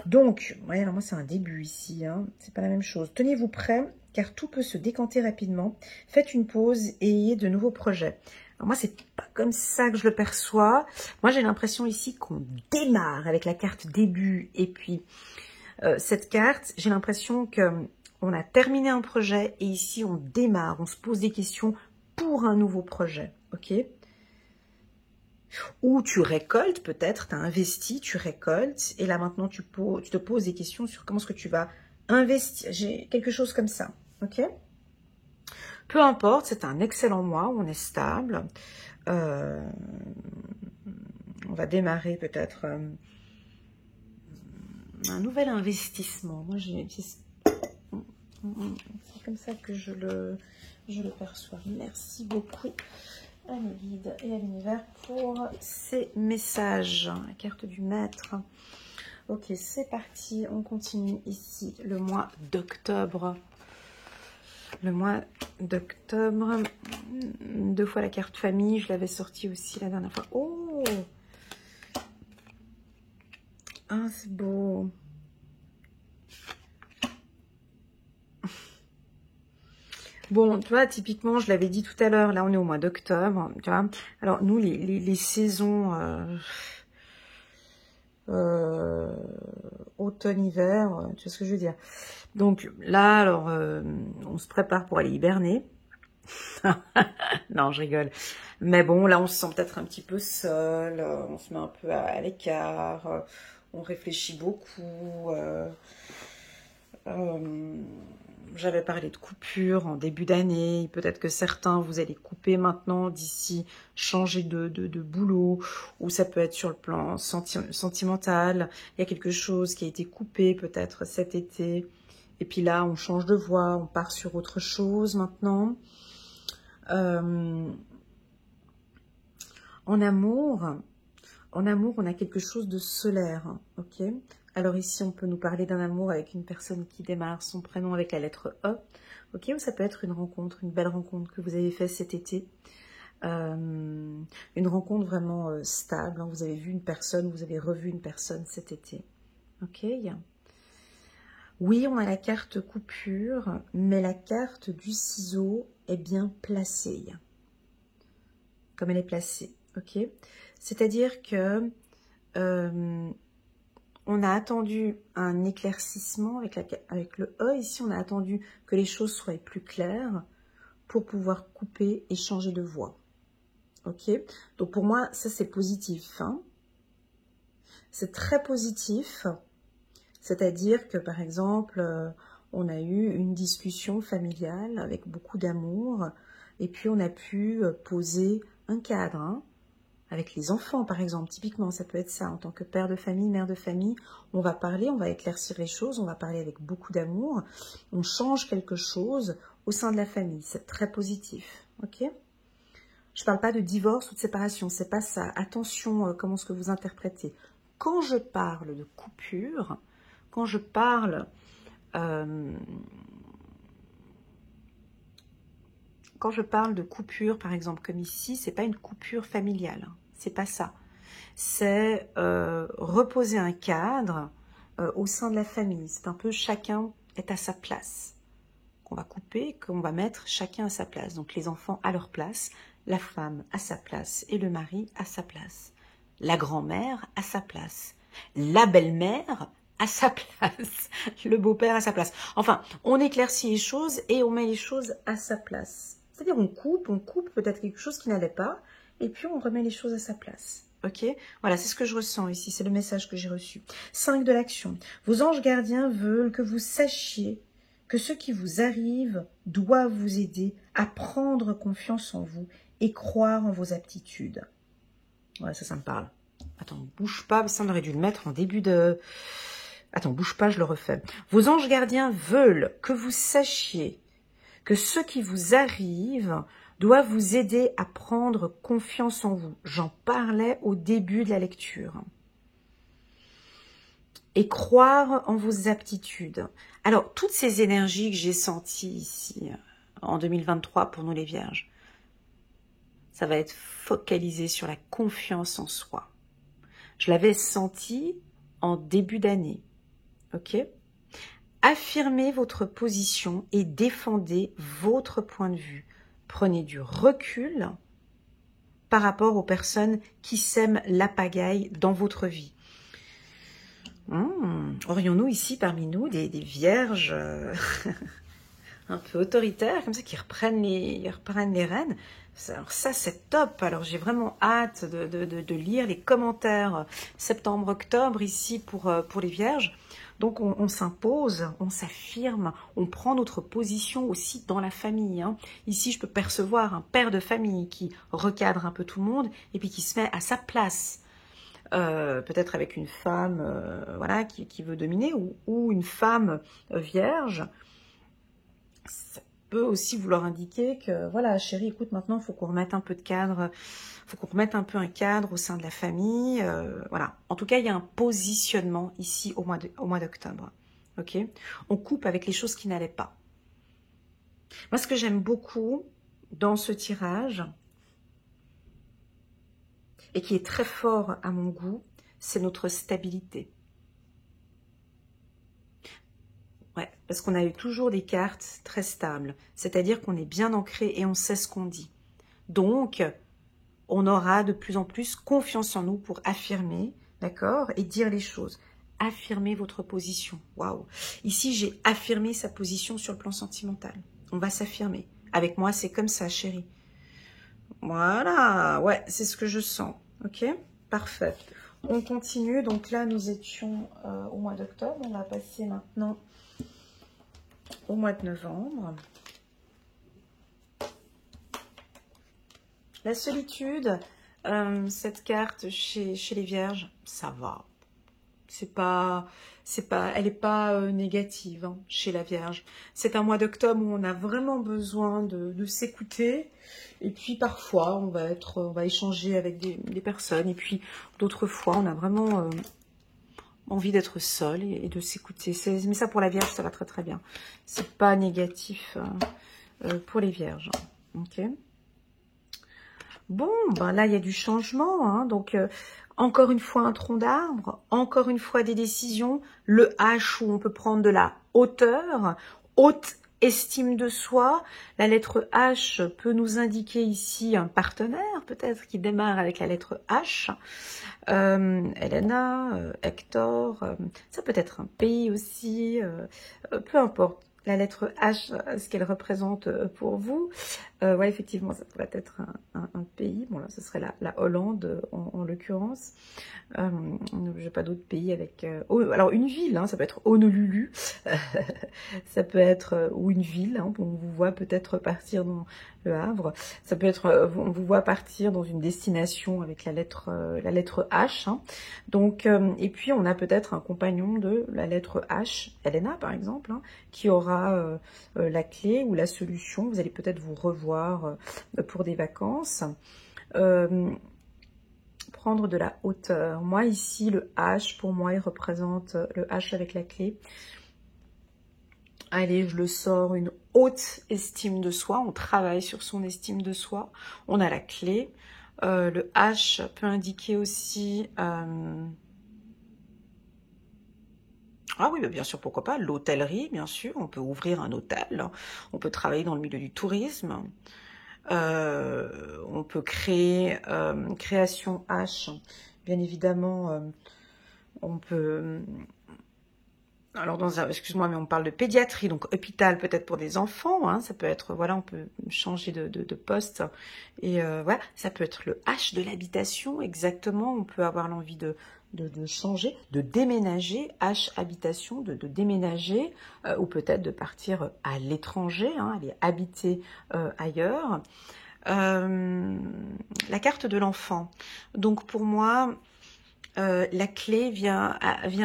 Donc, ouais, alors moi c'est un début ici. Hein. C'est pas la même chose. Tenez-vous prêts, car tout peut se décanter rapidement. Faites une pause et ayez de nouveaux projets. Alors moi, c'est pas comme ça que je le perçois. Moi, j'ai l'impression ici qu'on démarre avec la carte début. Et puis, cette carte, j'ai l'impression que on a terminé un projet et ici, on démarre. On se pose des questions pour un nouveau projet. Ok ? Ou tu récoltes, peut-être, tu as investi, tu récoltes. Et là, maintenant, tu te poses des questions sur comment est-ce que tu vas investir. J'ai quelque chose comme ça. Ok ? Peu importe, c'est un excellent mois où on est stable. On va démarrer peut-être un nouvel investissement. Moi, c'est comme ça que je le perçois. Merci beaucoup à mes guides et à l'univers pour ces messages. La carte du maître. Ok, c'est parti. On continue ici le mois d'octobre. Le mois d'octobre, 2 fois la carte famille, je l'avais sortie aussi la dernière fois. Oh, ah, c'est beau. Bon, tu vois, typiquement, je l'avais dit tout à l'heure, là on est au mois d'octobre, tu vois. Alors nous, les saisons automne-hiver, tu vois ce que je veux dire. Donc là, alors, on se prépare pour aller hiberner. Non, je rigole. Mais bon, là, on se sent peut-être un petit peu seul, on se met un peu à l'écart, on réfléchit beaucoup. J'avais parlé de coupure en début d'année. Peut-être que certains, vous allez couper maintenant d'ici, changer de boulot, ou ça peut être sur le plan sentimental. Il y a quelque chose qui a été coupé peut-être cet été. Et puis là, on change de voie, on part sur autre chose maintenant. En amour, on a quelque chose de solaire, ok? Alors ici, on peut nous parler d'un amour avec une personne qui démarre son prénom avec la lettre E, ok? Ou ça peut être une rencontre, une belle rencontre que vous avez faite cet été. Une rencontre vraiment stable, hein. Vous avez vu une personne, vous avez revu une personne cet été, ok? Oui, on a la carte coupure, mais la carte du ciseau est bien placée, comme elle est placée, ok? C'est-à-dire que on a attendu un éclaircissement avec le E. Ici, on a attendu que les choses soient plus claires pour pouvoir couper et changer de voie. Ok? Donc pour moi, ça c'est positif. Hein? C'est très positif. C'est-à-dire que par exemple, on a eu une discussion familiale avec beaucoup d'amour et puis on a pu poser un cadre. Hein? Avec les enfants, par exemple, typiquement, ça peut être ça. En tant que père de famille, mère de famille, on va parler, on va éclaircir les choses, on va parler avec beaucoup d'amour. On change quelque chose au sein de la famille. C'est très positif, ok? Je ne parle pas de divorce ou de séparation, c'est pas ça. Attention, comment est-ce que vous interprétez. Quand je parle de coupure, quand je parle... Quand je parle de coupure, par exemple, comme ici, c'est pas une coupure familiale. C'est pas ça. C'est reposer un cadre au sein de la famille. C'est un peu chacun est à sa place. Qu'on va couper, qu'on va mettre chacun à sa place. Donc les enfants à leur place, la femme à sa place et le mari à sa place. la grand-mère à sa place, la belle-mère à sa place, le beau-père à sa place. Enfin, on éclaircit les choses et on met les choses à sa place. C'est-à-dire on coupe peut-être quelque chose qui n'allait pas, et puis on remet les choses à sa place. Ok, voilà, c'est ce que je ressens ici, c'est le message que j'ai reçu. 5 de l'action. Vos anges gardiens veulent que vous sachiez que ce qui vous arrive doit vous aider à prendre confiance en vous et croire en vos aptitudes. Ouais, ça me parle. Attends, bouge pas, ça on aurait dû le mettre en début de... Attends, bouge pas, je le refais. Vos anges gardiens veulent que vous sachiez que ce qui vous arrive doit vous aider à prendre confiance en vous. J'en parlais au début de la lecture. Et croire en vos aptitudes. Alors, toutes ces énergies que j'ai senties ici, en 2023 pour nous les Vierges, ça va être focalisé sur la confiance en soi. Je l'avais senti en début d'année. Ok ? Affirmez votre position et défendez votre point de vue. Prenez du recul par rapport aux personnes qui sèment la pagaille dans votre vie. Aurions-nous ici parmi nous des vierges un peu autoritaires, comme ça, qui reprennent les rênes? Alors ça, c'est top. Alors j'ai vraiment hâte de lire les commentaires septembre-octobre ici pour les vierges. Donc on s'impose, on s'affirme, on prend notre position aussi dans la famille. Hein. Ici, je peux percevoir un père de famille qui recadre un peu tout le monde et puis qui se met à sa place. Peut-être avec une femme voilà, qui veut dominer ou une femme vierge. Ça peut aussi vouloir indiquer que, voilà, chérie, écoute, maintenant, il faut qu'on remette un peu de cadre, il faut qu'on remette un peu un cadre au sein de la famille. Voilà. En tout cas, il y a un positionnement ici au mois d'octobre. Ok ? On coupe avec les choses qui n'allaient pas. Moi, ce que j'aime beaucoup dans ce tirage, et qui est très fort à mon goût, c'est notre stabilité. Ouais, parce qu'on a eu toujours des cartes très stables, c'est-à-dire qu'on est bien ancré et on sait ce qu'on dit. Donc, on aura de plus en plus confiance en nous pour affirmer, d'accord, et dire les choses. Affirmer votre position. Waouh. Ici, j'ai affirmé sa position sur le plan sentimental. On va s'affirmer. Avec moi, c'est comme ça, chérie. Voilà, ouais, c'est ce que je sens. Ok, parfait. On continue. Donc là, nous étions au mois d'octobre. On va passer maintenant au mois de novembre. La solitude, cette carte chez les Vierges, ça va. Elle n'est pas négative hein, chez la Vierge. C'est un mois d'octobre où on a vraiment besoin de s'écouter. Et puis parfois, on va échanger avec des personnes. Et puis d'autres fois, on a vraiment envie d'être seul et de s'écouter. Mais ça, pour la Vierge, ça va très très bien. C'est pas négatif pour les Vierges. Ok. Bon, ben là, il y a du changement. Hein, donc, encore une fois, un tronc d'arbre. Encore une fois, des décisions. Le H où on peut prendre de la hauteur. Haute estime de soi. La lettre H peut nous indiquer ici un partenaire, peut-être, qui démarre avec la lettre H. Elena, Hector. Ça peut être un pays aussi. Peu importe. La lettre H, ce qu'elle représente pour vous. Ouais, effectivement, ça pourrait être un pays. Bon, là, ce serait la Hollande, en l'occurrence. J'ai pas d'autres pays avec... alors, une ville, hein, ça peut être Honolulu. Ça peut être... ou une ville, hein, on vous voit peut-être partir dans le Havre. Ça peut être... on vous voit partir dans une destination avec la lettre H. Hein. Donc, et puis, on a peut-être un compagnon de la lettre H, Elena, par exemple, hein, qui aura la clé ou la solution. Vous allez peut-être vous revoir pour des vacances. Prendre de la hauteur. Moi, ici, le H, pour moi, il représente le H avec la clé. Allez, je le sors, une haute estime de soi. On travaille sur son estime de soi. On a la clé. Le H peut indiquer aussi... Ah oui, bien sûr, pourquoi pas, l'hôtellerie, bien sûr, on peut ouvrir un hôtel, on peut travailler dans le milieu du tourisme, on peut créer, création H, Bien évidemment, on peut... Alors, excuse-moi, mais on parle de pédiatrie, donc hôpital peut-être pour des enfants, hein, ça peut être, voilà, on peut changer de poste, et voilà, ça peut être le H de l'habitation, exactement, on peut avoir l'envie de changer, de déménager, H habitation, de déménager, ou peut-être de partir à l'étranger, hein, aller habiter ailleurs. La carte de l'enfant, donc pour moi... la clé vient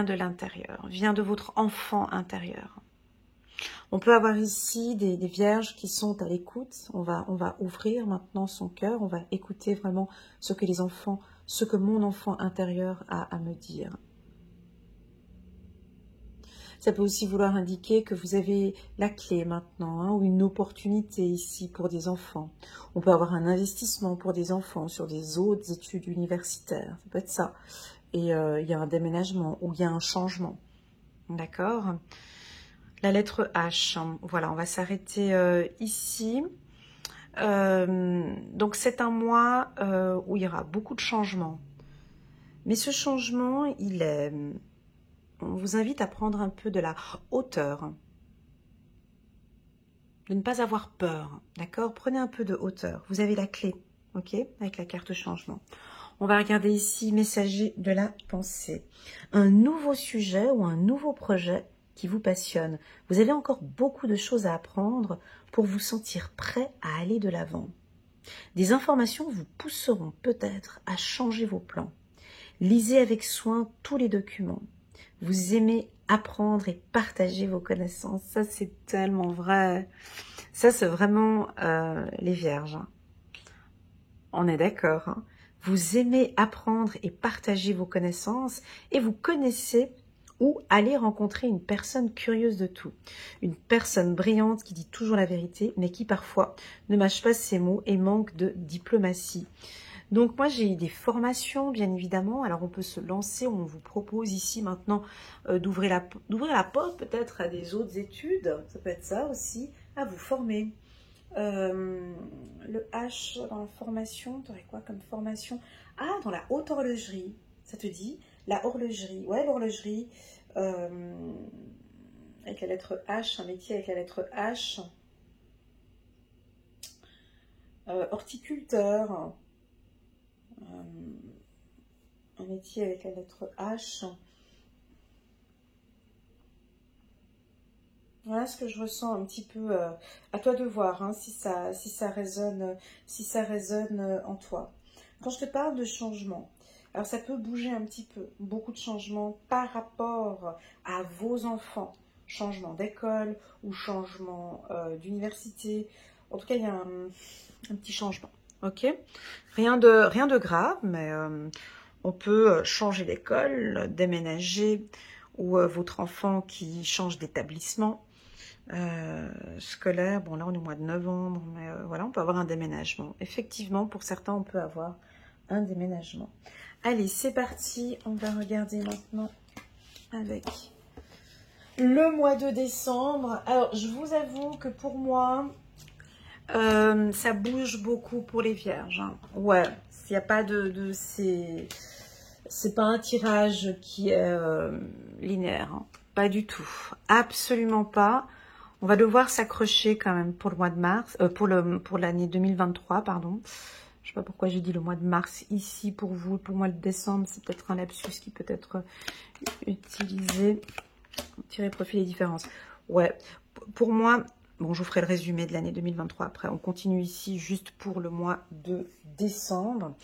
de l'intérieur, vient de votre enfant intérieur. On peut avoir ici des vierges qui sont à l'écoute. On va ouvrir maintenant son cœur, on va écouter vraiment ce que mon enfant intérieur a à me dire. Ça peut aussi vouloir indiquer que vous avez la clé maintenant, hein, ou une opportunité ici pour des enfants. On peut avoir un investissement pour des enfants sur des autres études universitaires, ça peut être ça. Et il y a un déménagement ou il y a un changement. D'accord? La lettre H. Voilà, on va s'arrêter ici. Donc c'est un mois où il y aura beaucoup de changements. Mais ce changement, on vous invite à prendre un peu de la hauteur. De ne pas avoir peur. D'accord? Prenez un peu de hauteur. Vous avez la clé. Ok? Avec la carte changement. On va regarder ici, messager de la pensée. Un nouveau sujet ou un nouveau projet qui vous passionne. Vous avez encore beaucoup de choses à apprendre pour vous sentir prêt à aller de l'avant. Des informations vous pousseront peut-être à changer vos plans. Lisez avec soin tous les documents. Vous aimez apprendre et partager vos connaissances. Ça, c'est tellement vrai. Ça, c'est vraiment les vierges. On est d'accord, hein? Vous aimez apprendre et partager vos connaissances et vous connaissez ou allez rencontrer une personne curieuse de tout. Une personne brillante qui dit toujours la vérité, mais qui parfois ne mâche pas ses mots et manque de diplomatie. Donc moi j'ai des formations bien évidemment, alors on peut se lancer, on vous propose ici maintenant d'ouvrir la porte peut-être à des autres études, ça peut être ça aussi, à vous former. Le H dans la formation, tu aurais quoi comme formation? Ah, dans la haute horlogerie, ça te dit? La horlogerie, ouais, l'horlogerie, avec la lettre H, un métier avec la lettre H, horticulteur, un métier avec la lettre H. Voilà ce que je ressens un petit peu, à toi de voir, hein, si ça résonne en toi. Quand je te parle de changement, alors ça peut bouger un petit peu, beaucoup de changements par rapport à vos enfants, changement d'école ou changement d'université. En tout cas, il y a un petit changement, ok? Rien de grave, mais on peut changer d'école, déménager, ou votre enfant qui change d'établissement scolaire. Bon, là, on est au mois de novembre, mais voilà, on peut avoir un déménagement. Effectivement, pour certains, on peut avoir un déménagement. Allez, c'est parti. On va regarder maintenant avec le mois de décembre. Alors, je vous avoue que pour moi, ça bouge beaucoup pour les vierges. Hein. Ouais, s'il n'y a pas c'est pas un tirage qui est linéaire, hein. Pas du tout, absolument pas. On va devoir s'accrocher quand même pour le mois de mars, pour l'année 2023, pardon. Je sais pas pourquoi j'ai dit le mois de mars ici pour vous. Pour moi, le décembre, c'est peut-être un lapsus qui peut être utilisé. Tirer profit des différences. Ouais, pour moi, bon, je vous ferai le résumé de l'année 2023 après. On continue ici juste pour le mois de décembre.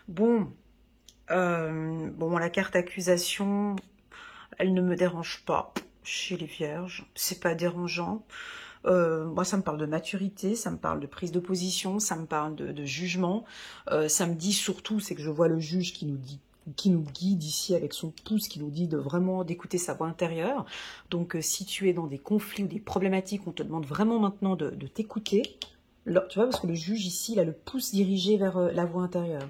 Bon, la carte accusation, elle ne me dérange pas chez les vierges. C'est pas dérangeant. Moi, ça me parle de maturité, ça me parle de prise de position, ça me parle de jugement. Ça me dit surtout, c'est que je vois le juge qui nous guide ici avec son pouce, qui nous dit d'écouter sa voix intérieure. Donc, si tu es dans des conflits ou des problématiques, on te demande vraiment maintenant de t'écouter. Tu vois, parce que le juge ici, il a le pouce dirigé vers la voix intérieure.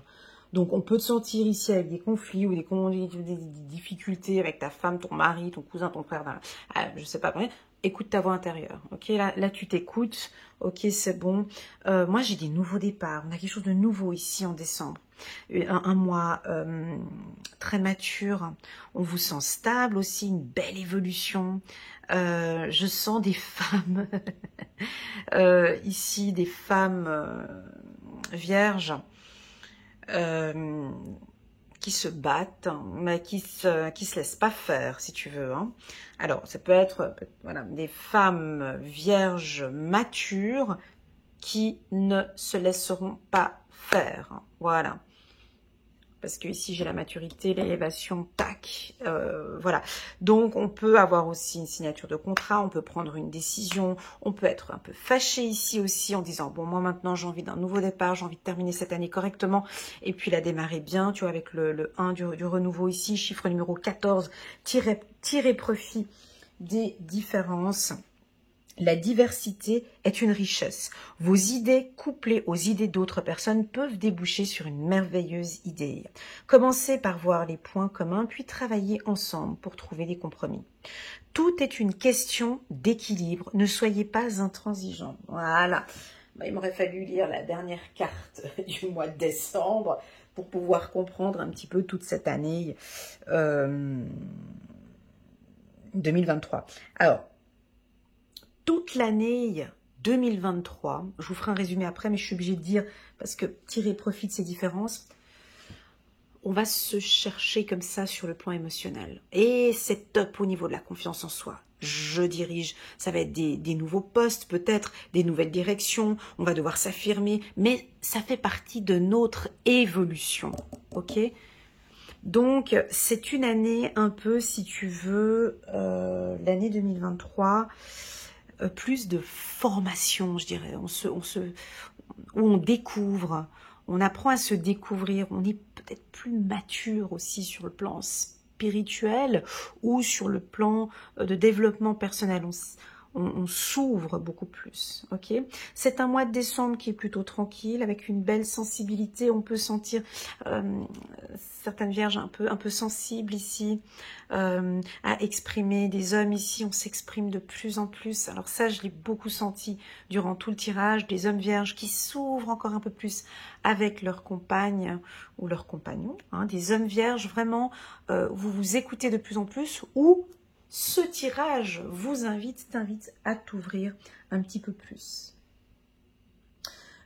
Donc, on peut te sentir ici avec des conflits ou des difficultés avec ta femme, ton mari, ton cousin, ton frère, je sais pas. écoute ta voix intérieure, ok, là tu t'écoutes, ok, c'est bon. Moi, j'ai des nouveaux départs, on a quelque chose de nouveau ici en décembre. Un mois très mature, on vous sent stable aussi, une belle évolution. Je sens des femmes, ici, des femmes vierges, qui se battent, mais qui se laissent pas faire, si tu veux. Hein. Alors, ça peut être voilà, des femmes vierges matures qui ne se laisseront pas faire. Voilà. Parce que ici j'ai la maturité, l'élévation, tac, voilà. Donc on peut avoir aussi une signature de contrat, on peut prendre une décision, on peut être un peu fâché ici aussi en disant bon moi maintenant j'ai envie d'un nouveau départ, j'ai envie de terminer cette année correctement et puis la démarrer bien, tu vois avec le 1 du renouveau ici, chiffre numéro 14, tirer profit des différences. La diversité est une richesse. Vos idées couplées aux idées d'autres personnes peuvent déboucher sur une merveilleuse idée. Commencez par voir les points communs, puis travaillez ensemble pour trouver des compromis. Tout est une question d'équilibre. Ne soyez pas intransigeants. Voilà. Il m'aurait fallu lire la dernière carte du mois de décembre pour pouvoir comprendre un petit peu toute cette année 2023. Alors, toute l'année 2023, je vous ferai un résumé après, mais je suis obligée de dire, parce que tirer profit de ces différences, on va se chercher comme ça sur le plan émotionnel. Et c'est top au niveau de la confiance en soi. Je dirige, ça va être des nouveaux postes, peut-être des nouvelles directions, on va devoir s'affirmer, mais ça fait partie de notre évolution, ok ? Donc, c'est une année un peu, si tu veux, l'année 2023... plus de formation, je dirais, où on découvre, on apprend à se découvrir, on est peut-être plus mature aussi sur le plan spirituel ou sur le plan de développement personnel, on s'ouvre beaucoup plus, ok. C'est un mois de décembre qui est plutôt tranquille, avec une belle sensibilité, on peut sentir certaines vierges un peu sensibles ici, à exprimer, des hommes ici, on s'exprime de plus en plus, alors ça je l'ai beaucoup senti durant tout le tirage, des hommes vierges qui s'ouvrent encore un peu plus avec leur compagne ou leur compagnon, hein, des hommes vierges vraiment, vous vous écoutez de plus en plus, ou ce tirage t'invite à t'ouvrir un petit peu plus.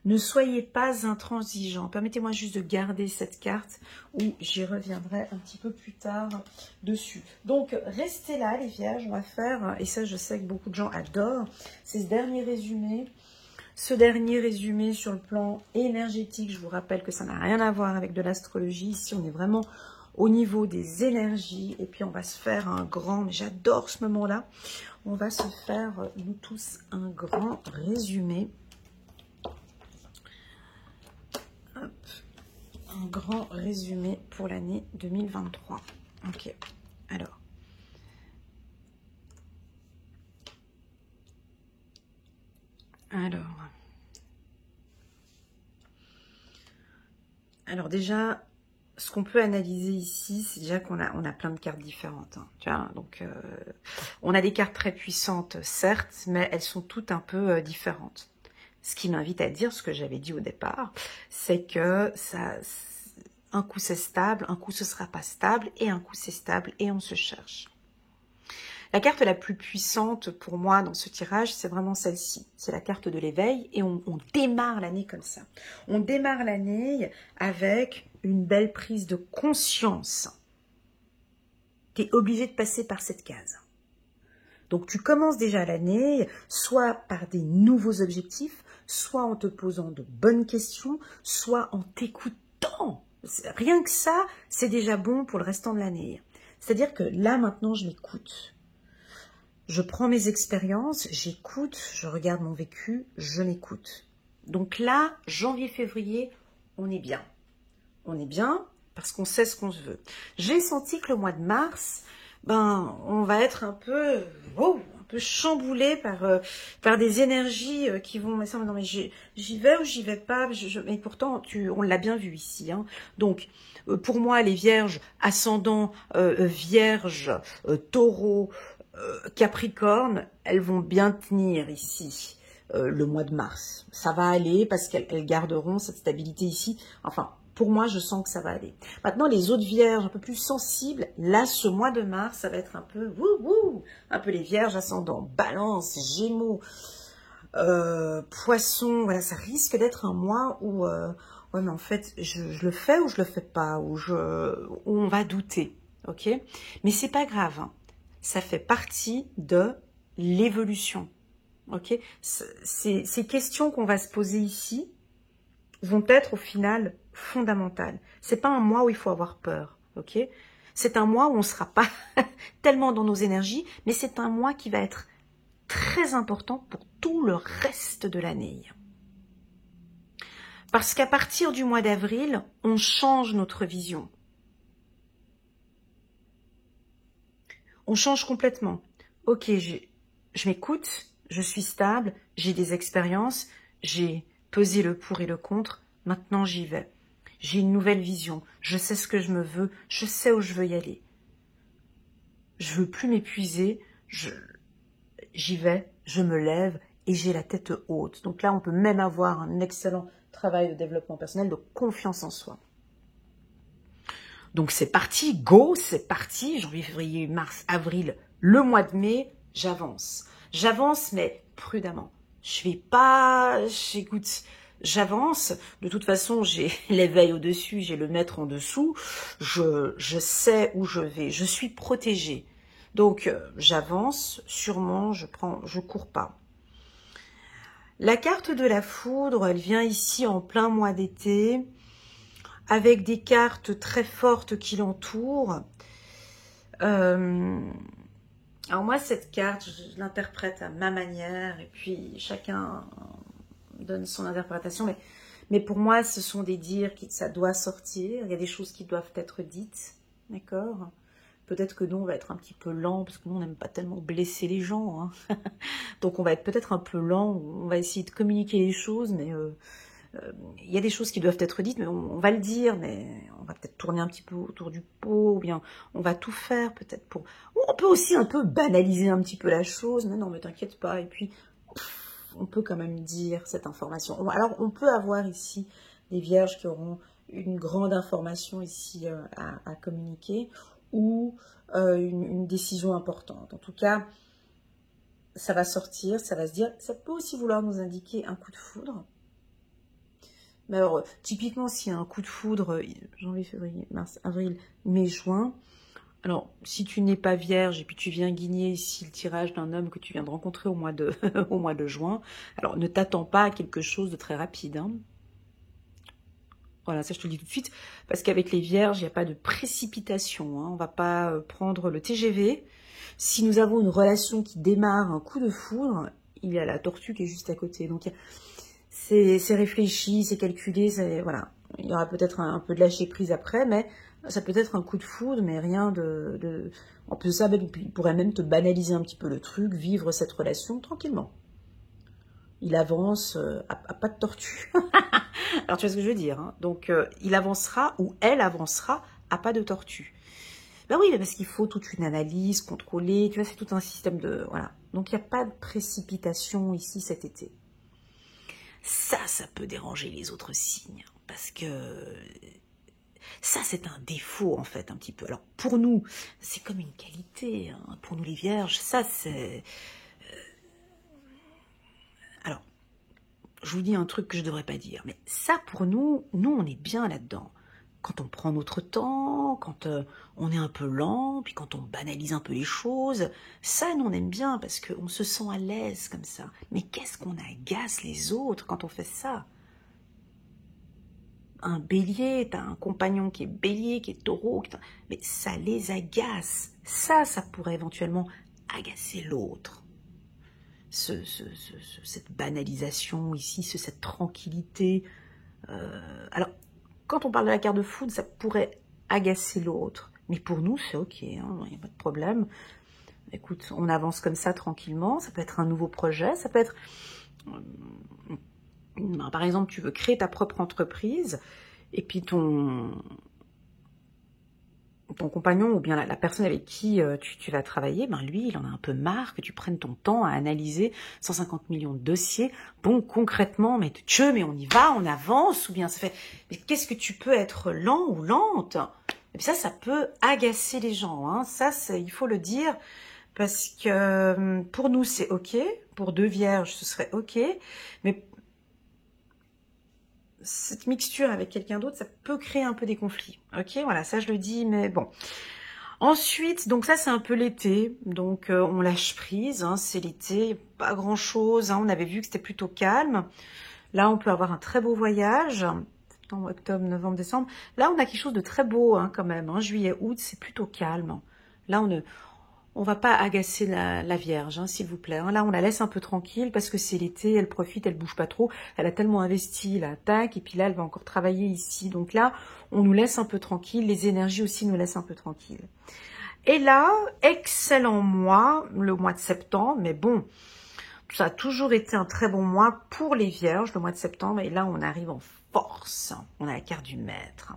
Ne soyez pas intransigeants. Permettez-moi juste de garder cette carte où j'y reviendrai un petit peu plus tard dessus. Donc, restez là, les vierges. On va faire, et ça, je sais que beaucoup de gens adorent, c'est ce dernier résumé. Ce dernier résumé sur le plan énergétique, je vous rappelle que ça n'a rien à voir avec de l'astrologie. Ici, on est vraiment au niveau des énergies, et puis on va se faire un grand, mais j'adore ce moment-là, on va se faire, nous tous, un grand résumé. Hop. Un grand résumé pour l'année 2023. Ok, alors. Alors déjà, ce qu'on peut analyser ici, c'est déjà qu'on a plein de cartes différentes. Hein, tu vois, donc, on a des cartes très puissantes, certes, mais elles sont toutes un peu différentes. Ce qui m'invite à dire ce que j'avais dit au départ, c'est que un coup c'est stable, un coup ce sera pas stable, et un coup c'est stable, et on se cherche. La carte la plus puissante pour moi dans ce tirage, c'est vraiment celle-ci. C'est la carte de l'éveil, et on démarre l'année comme ça. On démarre l'année avec une belle prise de conscience. Tu es obligé de passer par cette case. Donc tu commences déjà l'année, soit par des nouveaux objectifs, soit en te posant de bonnes questions, soit en t'écoutant. Rien que ça, c'est déjà bon pour le restant de l'année. C'est-à-dire que là, maintenant, je m'écoute. Je prends mes expériences, j'écoute, je regarde mon vécu, je m'écoute. Donc là, janvier-février, on est bien. On est bien parce qu'on sait ce qu'on se veut. J'ai senti que le mois de mars, on va être un peu chamboulé par des énergies qui vont... Non mais j'y vais ou j'y vais pas, mais pourtant, on l'a bien vu ici. Hein. Donc, pour moi, les vierges, ascendant vierge, taureau, Capricorne, elles vont bien tenir ici le mois de mars. Ça va aller parce qu'elles garderont cette stabilité ici. Enfin, pour moi, je sens que ça va aller. Maintenant, les autres vierges un peu plus sensibles, là, ce mois de mars, ça va être un peu un peu les vierges ascendant, balance, gémeaux, poisson. Voilà, ça risque d'être un mois où, ouais, mais en fait, je le fais ou je le fais pas, où on va douter, ok? Mais c'est pas grave, hein. Ça fait partie de l'évolution, ok? Ces questions qu'on va se poser ici vont être au final fondamentales. C'est pas un mois où il faut avoir peur, ok? C'est un mois où on sera pas tellement dans nos énergies, mais c'est un mois qui va être très important pour tout le reste de l'année. Parce qu'à partir du mois d'avril, on change notre vision. On change complètement. Ok, je m'écoute, je suis stable, j'ai des expériences, j'ai pesé le pour et le contre, maintenant j'y vais. J'ai une nouvelle vision, je sais ce que je me veux, je sais où je veux y aller. Je veux plus m'épuiser, j'y vais, je me lève et j'ai la tête haute. Donc là, on peut même avoir un excellent travail de développement personnel, de confiance en soi. Donc c'est parti, go, c'est parti, janvier, février, mars, avril, le mois de mai, j'avance. J'avance, mais prudemment. Je vais pas, j'écoute, j'avance. De toute façon, j'ai l'éveil au-dessus, j'ai le maître en dessous. Je sais où je vais, je suis protégée. Donc j'avance, sûrement, je cours pas. La carte de la foudre, elle vient ici en plein mois d'été, avec des cartes très fortes qui l'entourent. Alors moi, cette carte, je l'interprète à ma manière, et puis chacun donne son interprétation, mais pour moi, ce sont des dires qui ça doit sortir, il y a des choses qui doivent être dites, d'accord? Peut-être que nous, on va être un petit peu lent, parce que nous, on n'aime pas tellement blesser les gens, hein. Donc on va être peut-être un peu lent, on va essayer de communiquer les choses, mais il y a des choses qui doivent être dites, mais on va le dire, mais on va peut-être tourner un petit peu autour du pot, ou bien on va tout faire peut-être pour... On peut aussi un peu banaliser un petit peu la chose, mais non, mais t'inquiète pas, et puis on peut quand même dire cette information. Alors on peut avoir ici des vierges qui auront une grande information ici à communiquer, ou une décision importante. En tout cas, ça va sortir, ça va se dire, ça peut aussi vouloir nous indiquer un coup de foudre. Mais alors, typiquement, s'il y a un coup de foudre, janvier, février, mars, avril, mai, juin, alors, si tu n'es pas vierge et puis tu viens guigner ici le tirage d'un homme que tu viens de rencontrer au mois de, au mois de juin, alors ne t'attends pas à quelque chose de très rapide, hein. Voilà, ça je te le dis tout de suite, parce qu'avec les vierges, il n'y a pas de précipitation, hein. On ne va pas prendre le TGV. Si nous avons une relation qui démarre un coup de foudre, il y a la tortue qui est juste à côté. Donc, c'est réfléchi, c'est calculé, voilà. Il y aura peut-être un peu de lâcher prise après, mais ça peut être un coup de foudre, mais rien de... En plus de ça, il pourrait même te banaliser un petit peu le truc, vivre cette relation tranquillement. Il avance à pas de tortue. Alors tu vois ce que je veux dire, hein. Donc il avancera, ou elle avancera à pas de tortue. Ben oui, parce qu'il faut toute une analyse, contrôler, tu vois, c'est tout un système de... Voilà. Donc il n'y a pas de précipitation ici cet été. Ça peut déranger les autres signes, parce que ça, c'est un défaut, en fait, un petit peu. Alors, pour nous, c'est comme une qualité, hein. Pour nous, les vierges, ça, c'est... Alors, je vous dis un truc que je ne devrais pas dire, mais ça, pour nous, on est bien là-dedans. Quand on prend notre temps, quand on est un peu lent, puis quand on banalise un peu les choses, ça, nous, on aime bien, parce qu'on se sent à l'aise comme ça. Mais qu'est-ce qu'on agace les autres quand on fait ça? Un bélier, t'as un compagnon qui est bélier, qui est taureau, mais ça les agace. Ça pourrait éventuellement agacer l'autre. Cette banalisation ici, cette tranquillité. Alors, quand on parle de la carte de foudre, ça pourrait agacer l'autre. Mais pour nous, c'est ok, hein, il n'y a pas de problème. Écoute, on avance comme ça tranquillement. Ça peut être un nouveau projet, ça peut être... Par exemple, tu veux créer ta propre entreprise, et puis ton ton compagnon ou bien la personne avec qui tu vas travailler, ben lui, il en a un peu marre que tu prennes ton temps à analyser 150 millions de dossiers. Bon, concrètement, mais on y va, on avance, ou bien ça fait, mais qu'est-ce que tu peux être lent ou lente? Et puis ça peut agacer les gens, hein. Ça, il faut le dire, parce que pour nous, c'est ok, pour deux vierges, ce serait ok, mais cette mixture avec quelqu'un d'autre, ça peut créer un peu des conflits. Ok, voilà, ça je le dis, mais bon. Ensuite, donc ça c'est un peu l'été, donc on lâche prise, hein, c'est l'été, pas grand chose, hein, on avait vu que c'était plutôt calme. Là on peut avoir un très beau voyage, septembre, octobre, novembre, décembre. Là on a quelque chose de très beau hein, quand même, hein, juillet, août, c'est plutôt calme. Là on va pas agacer la Vierge, hein, s'il vous plaît. Hein. Là, on la laisse un peu tranquille parce que c'est l'été, elle profite, elle bouge pas trop. Elle a tellement investi, là, tac, et puis là, elle va encore travailler ici. Donc là, on nous laisse un peu tranquille. Les énergies aussi nous laissent un peu tranquille. Et là, excellent mois, le mois de septembre. Mais bon, ça a toujours été un très bon mois pour les Vierges, le mois de septembre. Et là, on arrive en force. On a la carte du maître.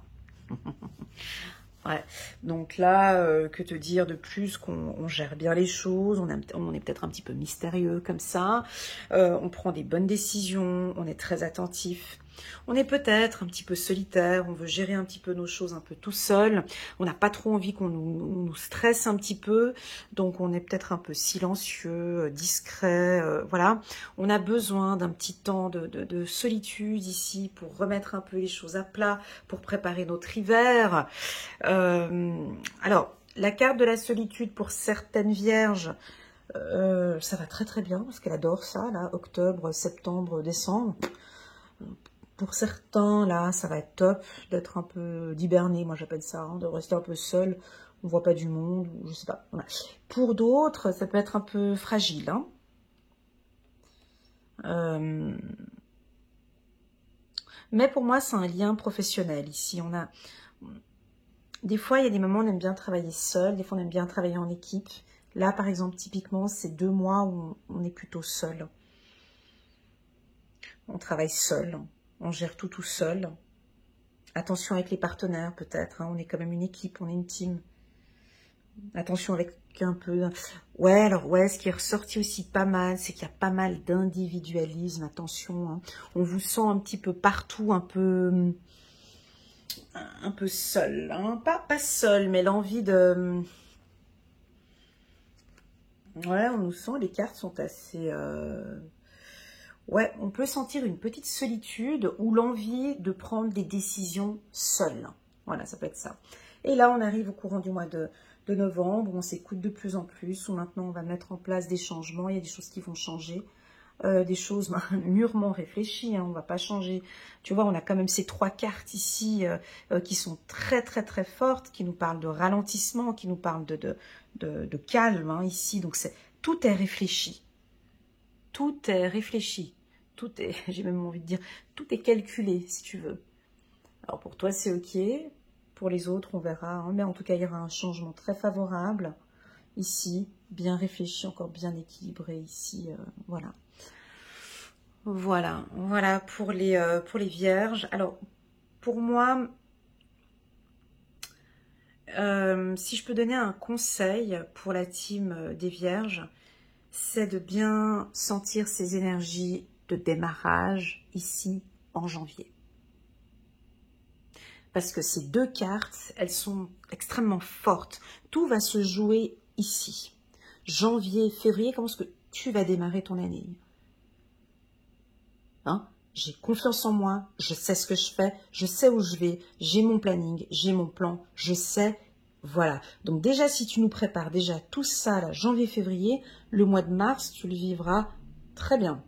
Ouais. Donc là, que te dire de plus qu'on gère bien les choses, on est peut-être un petit peu mystérieux comme ça, on prend des bonnes décisions, on est très attentif, on est peut-être un petit peu solitaire, on veut gérer un petit peu nos choses un peu tout seul, on n'a pas trop envie qu'on nous stresse un petit peu, donc on est peut-être un peu silencieux, discret, voilà. On a besoin d'un petit temps de solitude ici pour remettre un peu les choses à plat, pour préparer notre hiver. Alors, la carte de la solitude pour certaines vierges, ça va très très bien parce qu'elle adore ça, là, octobre, septembre, décembre. Pour certains, là, ça va être top d'être un peu d'hiberner, moi j'appelle ça, hein, de rester un peu seul, on voit pas du monde, ou je sais pas. Voilà. Pour d'autres, ça peut être un peu fragile. Hein. Mais pour moi, c'est un lien professionnel. Ici, on a... Des fois, il y a des moments où on aime bien travailler seul, des fois on aime bien travailler en équipe. Là, par exemple, typiquement, c'est 2 mois où on est plutôt seul. On travaille seul, on gère tout seul. Attention avec les partenaires, peut-être. Hein, on est quand même une équipe, on est une team. Attention avec un peu... Ouais, alors, ouais, ce qui est ressorti aussi pas mal, c'est qu'il y a pas mal d'individualisme. Attention, hein. On vous sent un petit peu partout, un peu seul. Hein. Pas seul, mais l'envie de... Ouais, on nous sent, les cartes sont assez... Ouais, on peut sentir une petite solitude ou l'envie de prendre des décisions seul. Voilà, ça peut être ça. Et là, on arrive au courant du mois de novembre, on s'écoute de plus en plus, où maintenant on va mettre en place des changements, il y a des choses qui vont changer, des choses mûrement réfléchies, hein, on ne va pas changer. Tu vois, on a quand même ces 3 cartes ici qui sont très très très fortes, qui nous parlent de ralentissement, qui nous parlent de calme hein, ici, donc tout est réfléchi. Tout est réfléchi. Tout est, j'ai même envie de dire, tout est calculé, si tu veux. Alors pour toi, c'est ok. Pour les autres, on verra. Hein. Mais en tout cas, il y aura un changement très favorable. Ici, bien réfléchi, encore bien équilibré ici. Voilà. Voilà pour les vierges. Alors, pour moi, si je peux donner un conseil pour la team des vierges, c'est de bien sentir ces énergies de démarrage ici en janvier. Parce que ces 2 cartes, elles sont extrêmement fortes. Tout va se jouer ici. Janvier, février, comment est-ce que tu vas démarrer ton année? Hein? J'ai confiance en moi, je sais ce que je fais, je sais où je vais, j'ai mon planning, j'ai mon plan, je sais... Voilà, donc déjà si tu nous prépares déjà tout ça, là, janvier, février, le mois de mars, tu le vivras très bien.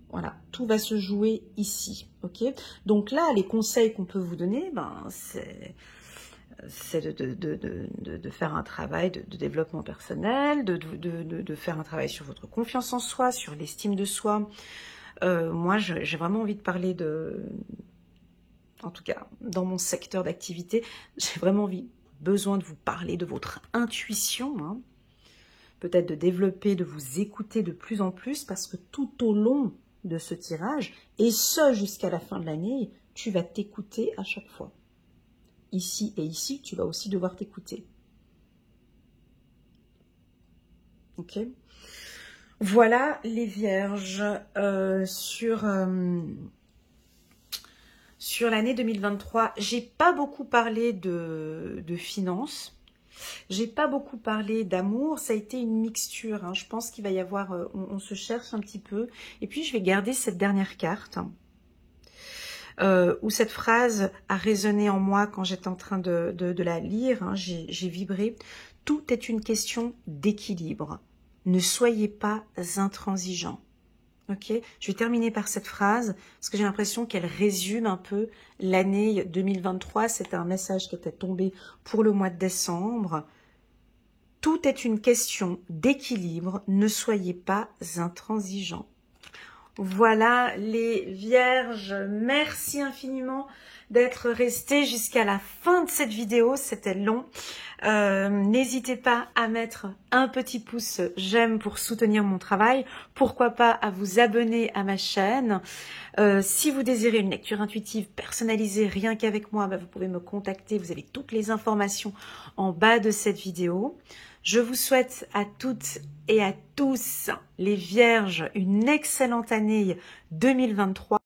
Voilà, tout va se jouer ici, ok? Donc là, les conseils qu'on peut vous donner, ben, c'est de faire un travail de développement personnel, de faire un travail sur votre confiance en soi, sur l'estime de soi. Moi, j'ai vraiment envie de parler en tout cas, dans mon secteur d'activité, j'ai vraiment besoin de vous parler de votre intuition, hein. Peut-être de développer, de vous écouter de plus en plus, parce que tout au long de ce tirage, et ce jusqu'à la fin de l'année, tu vas t'écouter à chaque fois. ici et ici, tu vas aussi devoir t'écouter. Ok? Voilà les vierges sur l'année 2023. J'ai pas beaucoup parlé de finances. J'ai pas beaucoup parlé d'amour, ça a été une mixture. Hein. Je pense qu'il va y avoir, on se cherche un petit peu. Et puis je vais garder cette dernière carte où cette phrase a résonné en moi quand j'étais en train de la lire. Hein. J'ai vibré. Tout est une question d'équilibre. Ne soyez pas intransigeants. Ok, je vais terminer par cette phrase parce que j'ai l'impression qu'elle résume un peu l'année 2023. C'était un message qui était tombé pour le mois de décembre. Tout est une question d'équilibre. Ne soyez pas intransigeants. Voilà les vierges. Merci infiniment d'être restés jusqu'à la fin de cette vidéo. C'était long. N'hésitez pas à mettre un petit pouce j'aime pour soutenir mon travail. Pourquoi pas à vous abonner à ma chaîne. Si vous désirez une lecture intuitive personnalisée rien qu'avec moi, vous pouvez me contacter. Vous avez toutes les informations en bas de cette vidéo. Je vous souhaite à toutes et à tous les vierges une excellente année 2023.